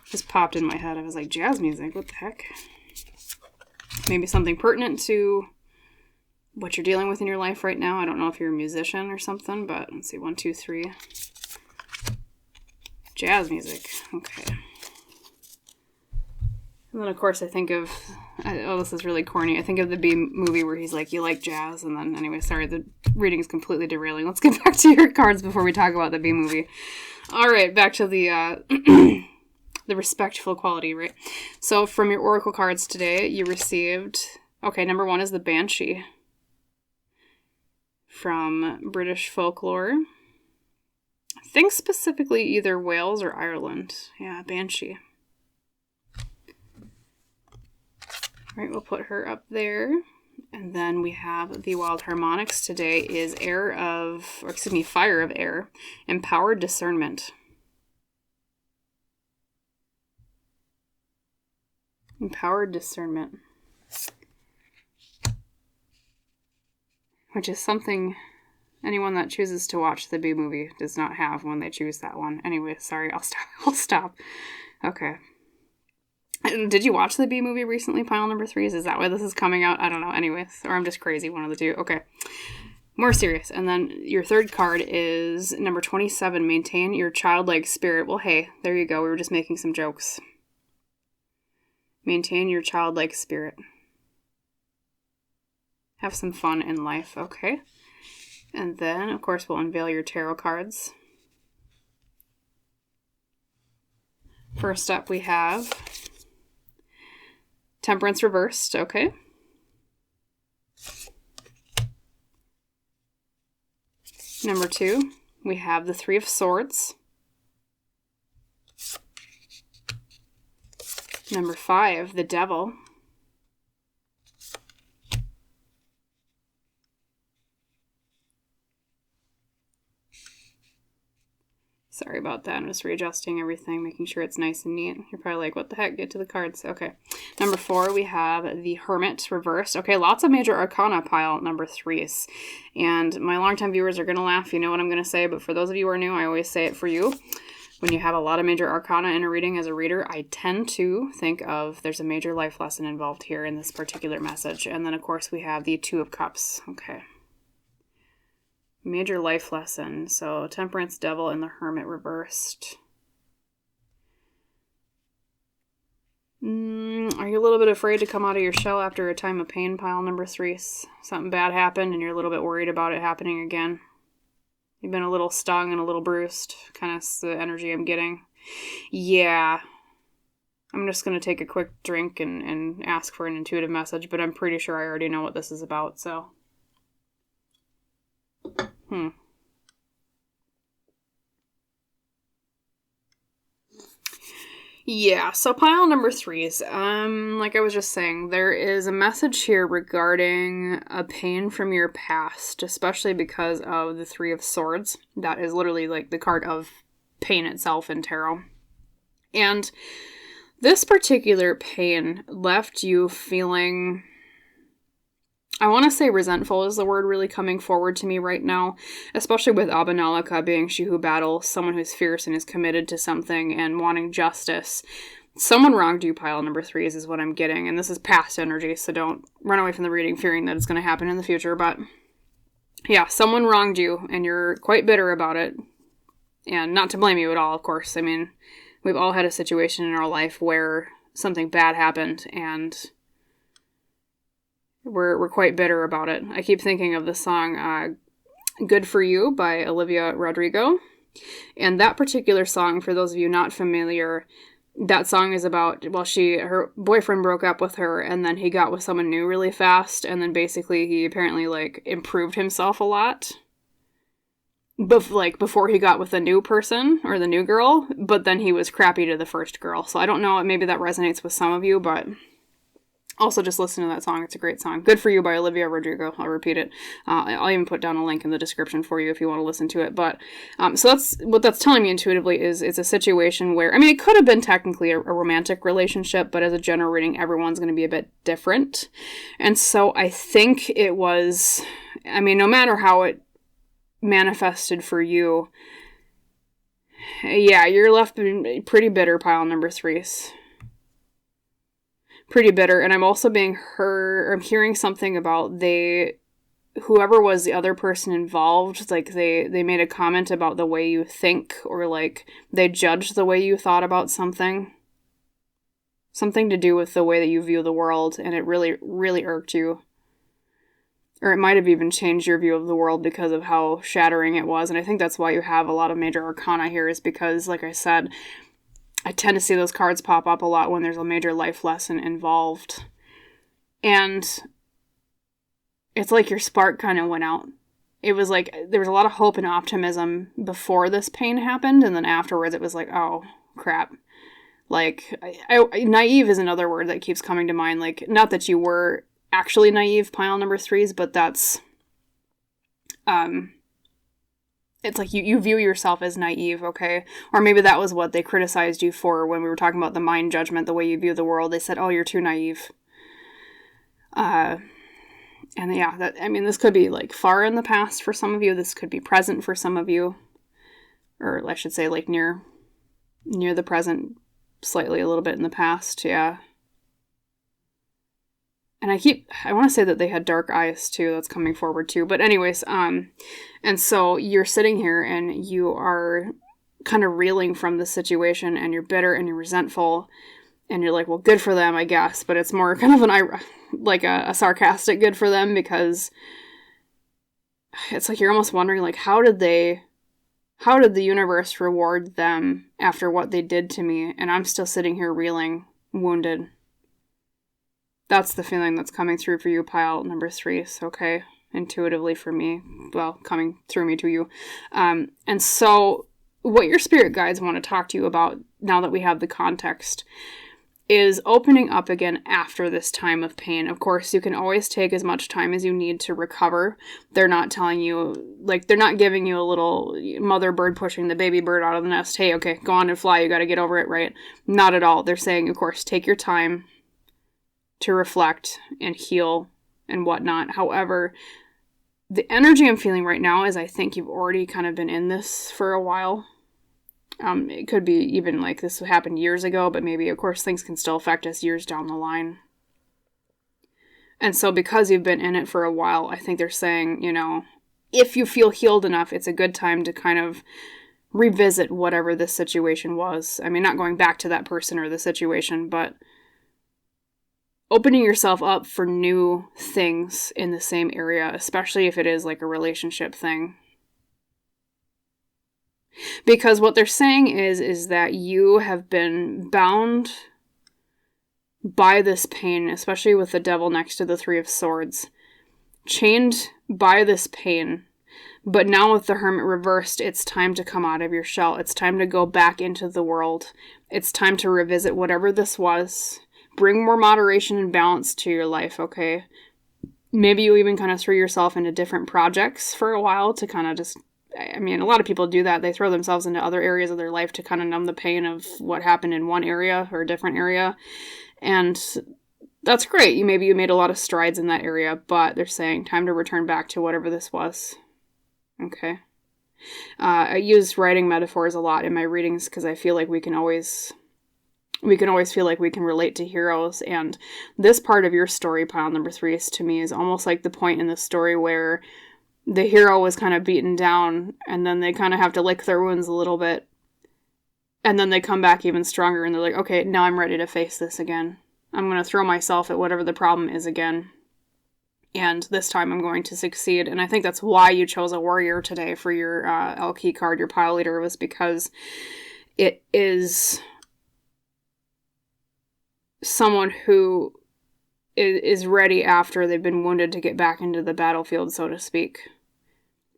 just popped in my head. I was like, jazz music, what the heck? Maybe something pertinent to what you're dealing with in your life right now. I don't know if you're a musician or something, but let's see, 1, 2, 3. Jazz music, okay. And then, of course, I think of, this is really corny, I think of the Bee movie where he's like, you like jazz, and then, anyway, sorry, the reading is completely derailing. Let's get back to your cards before we talk about the Bee movie. All right, back to the, the respectful quality, right? So, from your Oracle cards today, you received, okay, number 1 is the Banshee from British Folklore. I think specifically either Wales or Ireland. Yeah, Banshee. All right, we'll put her up there. And then we have the Wild Harmonics today is Fire of Air, Empowered Discernment. Empowered Discernment. Which is something anyone that chooses to watch the Bee movie does not have when they choose that one. Anyway, sorry, I'll stop. Okay. Did you watch the Bee movie recently, pile number 3s? Is that why this is coming out? I don't know. Anyways, or I'm just crazy, one of the two. Okay. More serious. And then your third card is number 27, Maintain Your Childlike Spirit. Well, hey, there you go. We were just making some jokes. Maintain your childlike spirit. Have some fun in life, okay? And then, of course, we'll unveil your tarot cards. First up, we have Temperance reversed, okay. Number 2, we have the Three of Swords. Number 5, the Devil. Sorry about that. I'm just readjusting everything, making sure it's nice and neat. You're probably like, what the heck? Get to the cards. Okay. Number 4, we have the Hermit reversed. Okay, lots of major arcana pile number 3s. And my longtime viewers are going to laugh. You know what I'm going to say. But for those of you who are new, I always say it for you. When you have a lot of major arcana in a reading as a reader, I tend to think of there's a major life lesson involved here in this particular message. And then, of course, we have the Two of Cups. Okay. Major life lesson. So Temperance, Devil, and the Hermit reversed. Are you a little bit afraid to come out of your shell after a time of pain, pile number 3? Something bad happened and you're a little bit worried about it happening again. You've been a little stung and a little bruised. Kind of the energy I'm getting. Yeah. I'm just going to take a quick drink and ask for an intuitive message, but I'm pretty sure I already know what this is about, so... Yeah, so pile number 3s. Like I was just saying, there is a message here regarding a pain from your past, especially because of the Three of Swords. That is literally like the card of pain itself in tarot. And this particular pain left you feeling... I want to say resentful is the word really coming forward to me right now, especially with Abanolaka being she who battles, someone who's fierce and is committed to something and wanting justice. Someone wronged you, pile number 3s is what I'm getting, and this is past energy, so don't run away from the reading fearing that it's going to happen in the future, but yeah, someone wronged you, and you're quite bitter about it, and not to blame you at all, of course. I mean, we've all had a situation in our life where something bad happened, and... We're quite bitter about it. I keep thinking of the song Good For You by Olivia Rodrigo. And that particular song, for those of you not familiar, that song is about, well, her boyfriend broke up with her and then he got with someone new really fast. And then basically he apparently like improved himself a lot. Before he got with the new person or the new girl, but then he was crappy to the first girl. So I don't know, maybe that resonates with some of you, but... Also, just listen to that song. It's a great song. Good For You by Olivia Rodrigo. I'll repeat it. I'll even put down a link in the description for you if you want to listen to it. But so that's what that's telling me intuitively is it's a situation where, I mean, it could have been technically a romantic relationship, but as a general reading, everyone's going to be a bit different. And so I think it was, I mean, no matter how it manifested for you, yeah, you're left pretty bitter, pile number 3s. Pretty bitter, and I'm also I'm hearing something about whoever was the other person involved, like they made a comment about the way you think, or like they judged the way you thought about something to do with the way that you view the world, and it really, really irked you. Or it might have even changed your view of the world because of how shattering it was, and I think that's why you have a lot of major arcana here, is because, like I said, I tend to see those cards pop up a lot when there's a major life lesson involved. And it's like your spark kind of went out. It was like there was a lot of hope and optimism before this pain happened, and then afterwards it was like, oh, crap. Like, naive is another word that keeps coming to mind. Like, not that you were actually naive, pile number 3s, but that's... It's like you view yourself as naive, okay? Or maybe that was what they criticized you for when we were talking about the mind judgment, the way you view the world. They said, oh, you're too naive. And yeah, this could be like far in the past for some of you. This could be present for some of you. Or I should say like near the present, slightly a little bit in the past, yeah. And I want to say that they had dark eyes too, that's coming forward too. But anyways, and so you're sitting here and you are kind of reeling from the situation and you're bitter and you're resentful and you're like, well, good for them, I guess. But it's more kind of a sarcastic good for them because it's like you're almost wondering, like, how did the universe reward them after what they did to me, and I'm still sitting here reeling, wounded. That's the feeling that's coming through for you, pile number 3. So, okay, intuitively for me, well, coming through me to you. And so what your spirit guides want to talk to you about, now that we have the context, is opening up again after this time of pain. Of course, you can always take as much time as you need to recover. They're not telling you, like, they're not giving you a little mother bird pushing the baby bird out of the nest. Hey, okay, go on and fly. You got to get over it, right? Not at all. They're saying, of course, take your time to reflect and heal and whatnot. However, the energy I'm feeling right now is I think you've already kind of been in this for a while. It could be even like this happened years ago, but maybe, of course, things can still affect us years down the line. And so because you've been in it for a while, I think they're saying, you know, if you feel healed enough, it's a good time to kind of revisit whatever this situation was. I mean, not going back to that person or the situation, but opening yourself up for new things in the same area, especially if it is like a relationship thing. Because what they're saying is that you have been bound by this pain, especially with the devil next to the 3 of Swords. Chained by this pain. But now with the Hermit reversed, it's time to come out of your shell. It's time to go back into the world. It's time to revisit whatever this was. Bring more moderation and balance to your life, okay? Maybe you even kind of threw yourself into different projects for a while to kind of just... I mean, a lot of people do that. They throw themselves into other areas of their life to kind of numb the pain of what happened in one area or a different area. And that's great. Maybe you made a lot of strides in that area, but they're saying time to return back to whatever this was. Okay. I use writing metaphors a lot in my readings because I feel like we can always feel like we can relate to heroes. And this part of your story, pile number 3, is to me is almost like the point in the story where the hero was kind of beaten down, and then they kind of have to lick their wounds a little bit. And then they come back even stronger, and they're like, okay, now I'm ready to face this again. I'm going to throw myself at whatever the problem is again. And this time I'm going to succeed. And I think that's why you chose a warrior today for your Elle Qui card, your pile leader, was because it is someone who is ready after they've been wounded to get back into the battlefield, so to speak.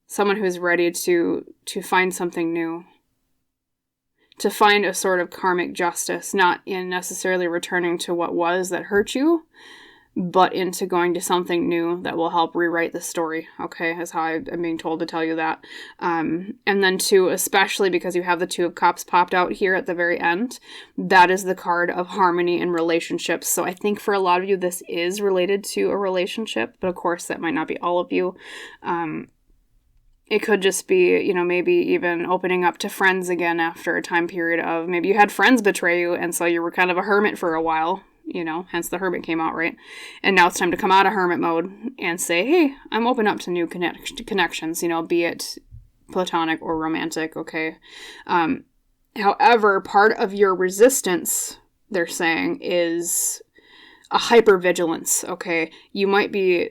Someone who's ready to find something new. To find a sort of karmic justice, not in necessarily returning to what was that hurt you, but into going to something new that will help rewrite the story, okay, is how I'm being told to tell you that. And then 2, especially because you have the 2 of Cups popped out here at the very end, that is the card of harmony in relationships. So I think for a lot of you, this is related to a relationship, but of course that might not be all of you. It could just be, you know, maybe even opening up to friends again after a time period of maybe you had friends betray you, and so you were kind of a hermit for a while. You know, hence the Hermit came out, right? And now it's time to come out of hermit mode and say, hey, I'm open up to new connections, you know, be it platonic or romantic, okay? However, part of your resistance, they're saying, is a hypervigilance, okay? You might be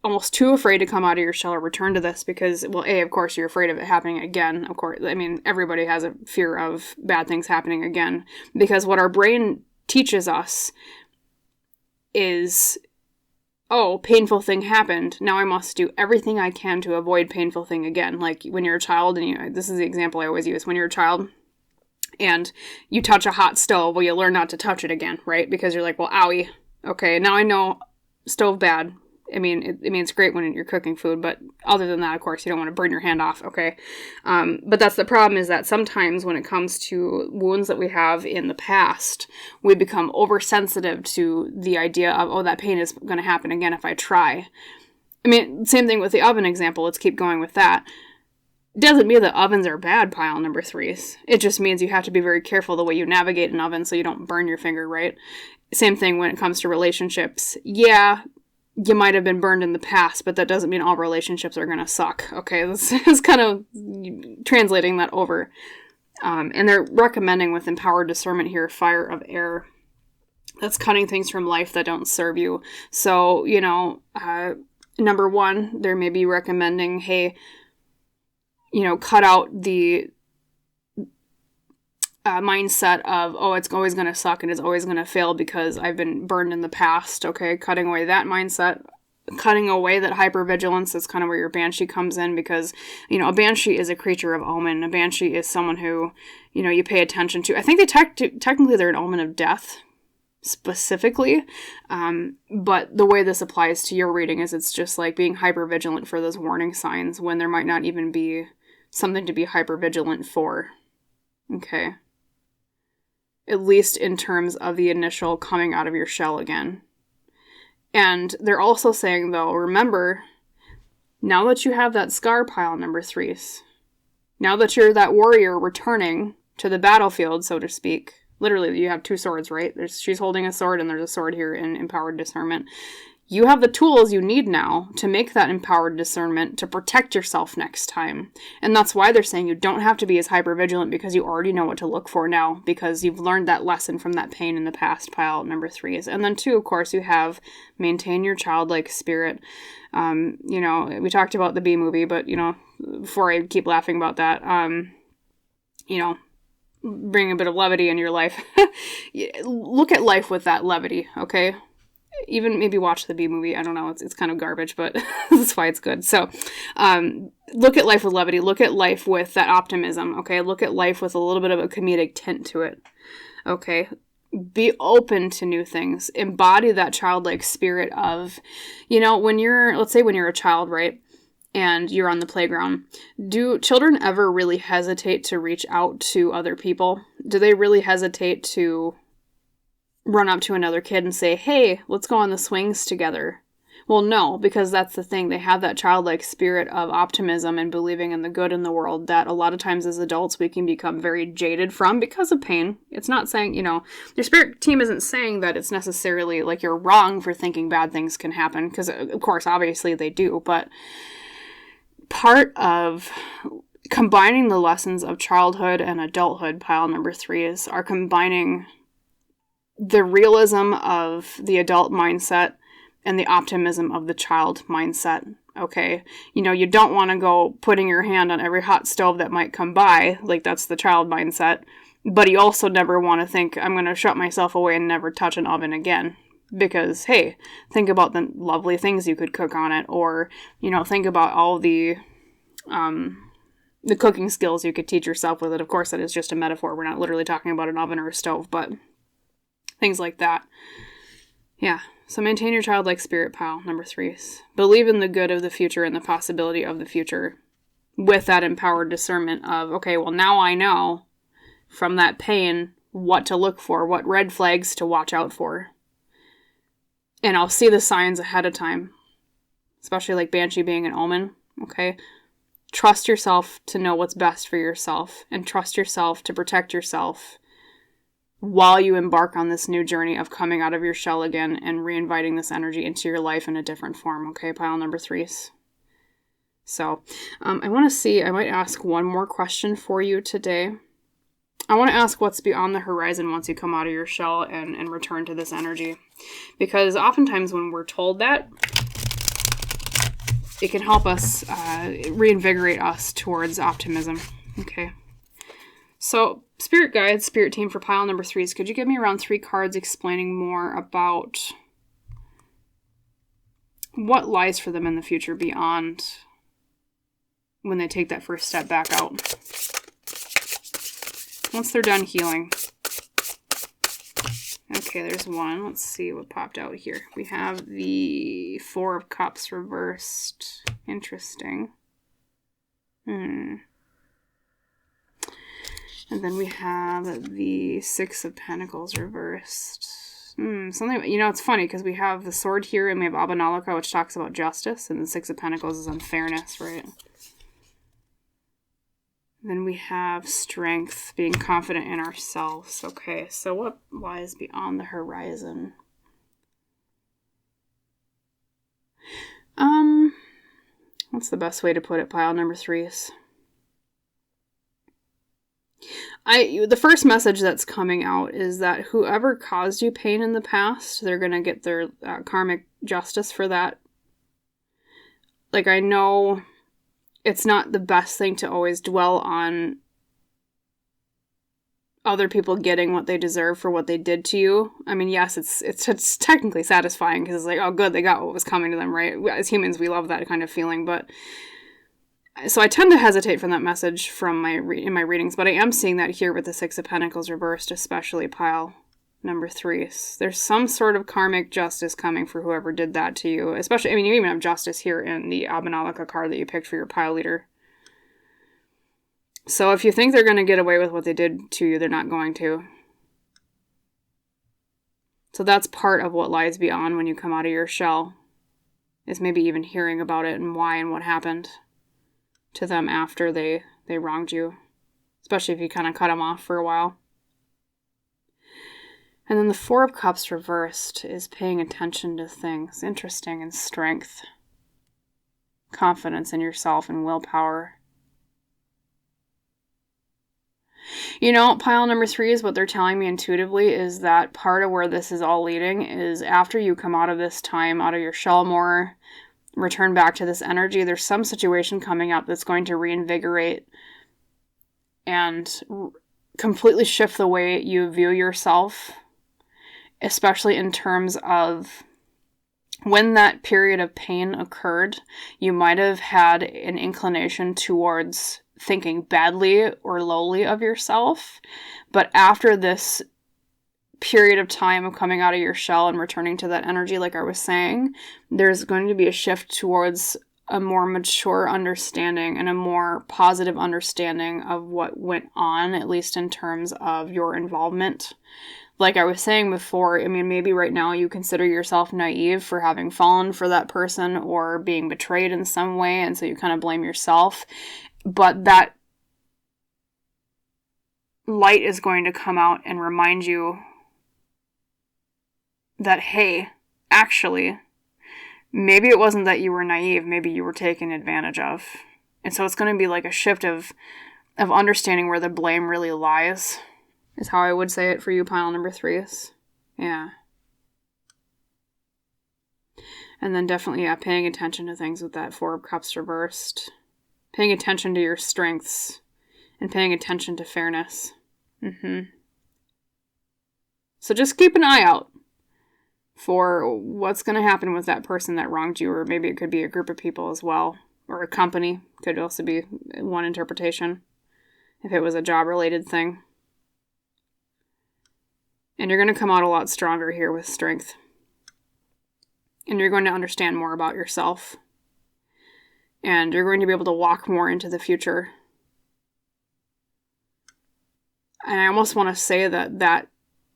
almost too afraid to come out of your shell or return to this because, well, of course, you're afraid of it happening again. Of course, I mean, everybody has a fear of bad things happening again because what our brain teaches us is, oh, painful thing happened. Now I must do everything I can to avoid painful thing again. Like when you're a child, and this is the example I always use, when you're a child and you touch a hot stove, well, you learn not to touch it again, right? Because you're like, well, owie. Okay, now I know stove bad. I mean, it's great when you're cooking food, but other than that, of course, you don't want to burn your hand off, okay? But that's the problem, is that sometimes when it comes to wounds that we have in the past, we become oversensitive to the idea of, oh, that pain is going to happen again if I try. I mean, same thing with the oven example. Let's keep going with that. It doesn't mean that ovens are bad, pile number 3s. It just means you have to be very careful the way you navigate an oven so you don't burn your finger, right? Same thing when it comes to relationships. Yeah, you might have been burned in the past, but that doesn't mean all relationships are going to suck. Okay, this is kind of translating that over. And they're recommending with empowered discernment here, fire of air. That's cutting things from life that don't serve you. So, number one, they may be recommending, hey, cut out the mindset of, oh, it's always going to suck and it's always going to fail because I've been burned in the past, okay? Cutting away that mindset, cutting away that hypervigilance is kind of where your banshee comes in, because, a banshee is a creature of omen. A banshee is someone who, you pay attention to. I think they technically they're an omen of death, specifically, but the way this applies to your reading is it's just like being hypervigilant for those warning signs when there might not even be something to be hypervigilant for, okay? At least in terms of the initial coming out of your shell again. And they're also saying, though, remember, now that you have that scar, pile number 3s, now that you're that warrior returning to the battlefield, so to speak, literally, you have 2 swords, right? She's holding a sword, and there's a sword here in empowered discernment. You have the tools you need now to make that empowered discernment to protect yourself next time. And that's why they're saying you don't have to be as hypervigilant, because you already know what to look for now, because you've learned that lesson from that pain in the past, pile number 3s. And then 2, of course, you have maintain your childlike spirit. We talked about the Bee movie, but, before I keep laughing about that, bring a bit of levity in your life. Look at life with that levity, okay? Even maybe watch the Bee movie. I don't know. It's kind of garbage, but that's why it's good. So, look at life with levity. Look at life with that optimism, okay? Look at life with a little bit of a comedic tint to it, okay? Be open to new things. Embody that childlike spirit of, let's say when you're a child, right? And you're on the playground. Do children ever really hesitate to reach out to other people? Do they really hesitate to run up to another kid and say, hey, let's go on the swings together? Well, no, because that's the thing. They have that childlike spirit of optimism and believing in the good in the world that a lot of times as adults we can become very jaded from because of pain. It's not saying, your spirit team isn't saying that it's necessarily like you're wrong for thinking bad things can happen, because of course, obviously they do, but part of combining the lessons of childhood and adulthood, pile number 3s, are combining the realism of the adult mindset and the optimism of the child mindset, okay? You don't want to go putting your hand on every hot stove that might come by, like that's the child mindset, but you also never want to think, I'm going to shut myself away and never touch an oven again. Because, hey, think about the lovely things you could cook on it, or, think about all the cooking skills you could teach yourself with it. Of course, that is just a metaphor. We're not literally talking about an oven or a stove, but things like that. Yeah, so maintain your childlike spirit, pile number 3s. Believe in the good of the future and the possibility of the future with that empowered discernment of, okay, well, now I know from that pain what to look for, what red flags to watch out for. And I'll see the signs ahead of time, especially like Banshee being an omen, okay? Trust yourself to know what's best for yourself, and trust yourself to protect yourself while you embark on this new journey of coming out of your shell again and reinviting this energy into your life in a different form, okay, pile number 3s? So, I want to see, I might ask one more question for you today. I want to ask what's beyond the horizon once you come out of your shell and return to this energy. Because oftentimes when we're told that, it can help us reinvigorate us towards optimism. Okay. So, spirit guides, spirit team for pile number 3s, could you give me around 3 cards explaining more about what lies for them in the future beyond when they take that first step back out? Once they're done healing. Okay, there's one. Let's see what popped out here. We have the 4 of Cups reversed. Interesting. And then we have the 6 of Pentacles reversed. Something, it's funny because we have the sword here and we have Abanolaka, which talks about justice, and the 6 of Pentacles is unfairness, right? Then we have strength, being confident in ourselves. Okay, so what lies beyond the horizon? What's the best way to put it, pile number 3s? The first message that's coming out is that whoever caused you pain in the past, they're going to get their karmic justice for that. like, I know it's not the best thing to always dwell on other people getting what they deserve for what they did to you. I mean, yes, it's technically satisfying because it's like, oh, good, they got what was coming to them, right? As humans, we love that kind of feeling, but so I tend to hesitate from that message from in my readings, but I am seeing that here with the Six of Pentacles reversed, especially pile number 3. There's some sort of karmic justice coming for whoever did that to you, especially, I mean, you even have justice here in the Abanolaka card that you picked for your pile leader. So if you think they're going to get away with what they did to you, they're not going to. So that's part of what lies beyond when you come out of your shell, is maybe even hearing about it and why and what happened to them after they wronged you, especially if you kind of cut them off for a while. And then the Four of Cups reversed is paying attention to things. Interesting. And strength, confidence in yourself, and willpower. You know, pile number 3 is what they're telling me intuitively, is that part of where this is all leading is after you come out of this time, out of your shell more, return back to this energy, there's some situation coming up that's going to reinvigorate and completely shift the way you view yourself, especially in terms of when that period of pain occurred, you might have had an inclination towards thinking badly or lowly of yourself. But after this period of time of coming out of your shell and returning to that energy, like I was saying, there's going to be a shift towards a more mature understanding and a more positive understanding of what went on, at least in terms of your involvement. Like I was saying before, I mean, maybe right now you consider yourself naive for having fallen for that person or being betrayed in some way, and so you kind of blame yourself. But that light is going to come out and remind you that, hey, actually, maybe it wasn't that you were naive, maybe you were taken advantage of. And so it's going to be like a shift of understanding where the blame really lies, is how I would say it for you, pile number 3 is. Yeah. And then definitely, yeah, paying attention to things with that Four of Cups reversed. Paying attention to your strengths and paying attention to fairness. So just keep an eye out for what's going to happen with that person that wronged you, or maybe it could be a group of people as well, or a company could also be one interpretation if it was a job-related thing. And you're going to come out a lot stronger here with strength. And you're going to understand more about yourself. And you're going to be able to walk more into the future. And I almost want to say that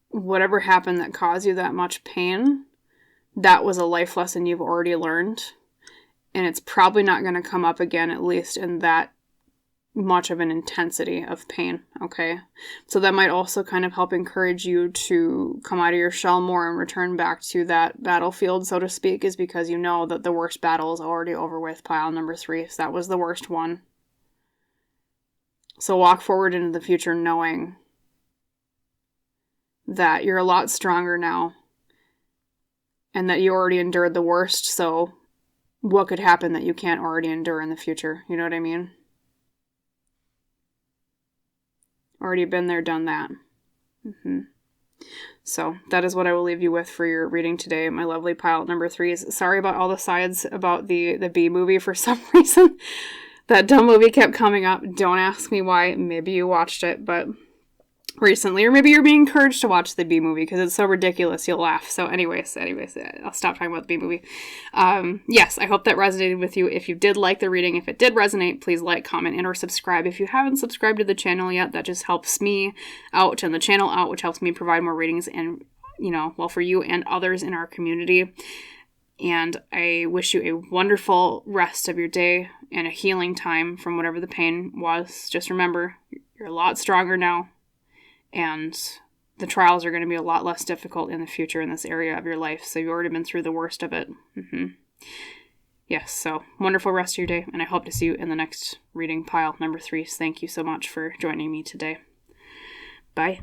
whatever happened that caused you that much pain, that was a life lesson you've already learned. And it's probably not going to come up again, at least in that much of an intensity of pain, okay? So that might also kind of help encourage you to come out of your shell more and return back to that battlefield, so to speak, is because you know that the worst battle is already over with, pile number 3. So that was the worst one. So walk forward into the future knowing that you're a lot stronger now and that you already endured the worst, so what could happen that you can't already endure in the future? You know what I mean? Already been there, done that. So that is what I will leave you with for your reading today, my lovely pile number 3s. Sorry about all the sides about the Bee movie for some reason. That dumb movie kept coming up. Don't ask me why. Maybe you watched it, but recently, or maybe you're being encouraged to watch the Bee movie because it's so ridiculous you'll laugh. So anyways, I'll stop talking about the Bee movie. Yes, I hope that resonated with you. If you did like the reading, if it did resonate, please like, comment, and or subscribe. If you haven't subscribed to the channel yet, that just helps me out and the channel out, which helps me provide more readings and, well, for you and others in our community. And I wish you a wonderful rest of your day and a healing time from whatever the pain was. Just remember, you're a lot stronger now. And the trials are going to be a lot less difficult in the future in this area of your life. So you've already been through the worst of it. Yes, so wonderful rest of your day. And I hope to see you in the next reading, pile number 3. Thank you so much for joining me today. Bye.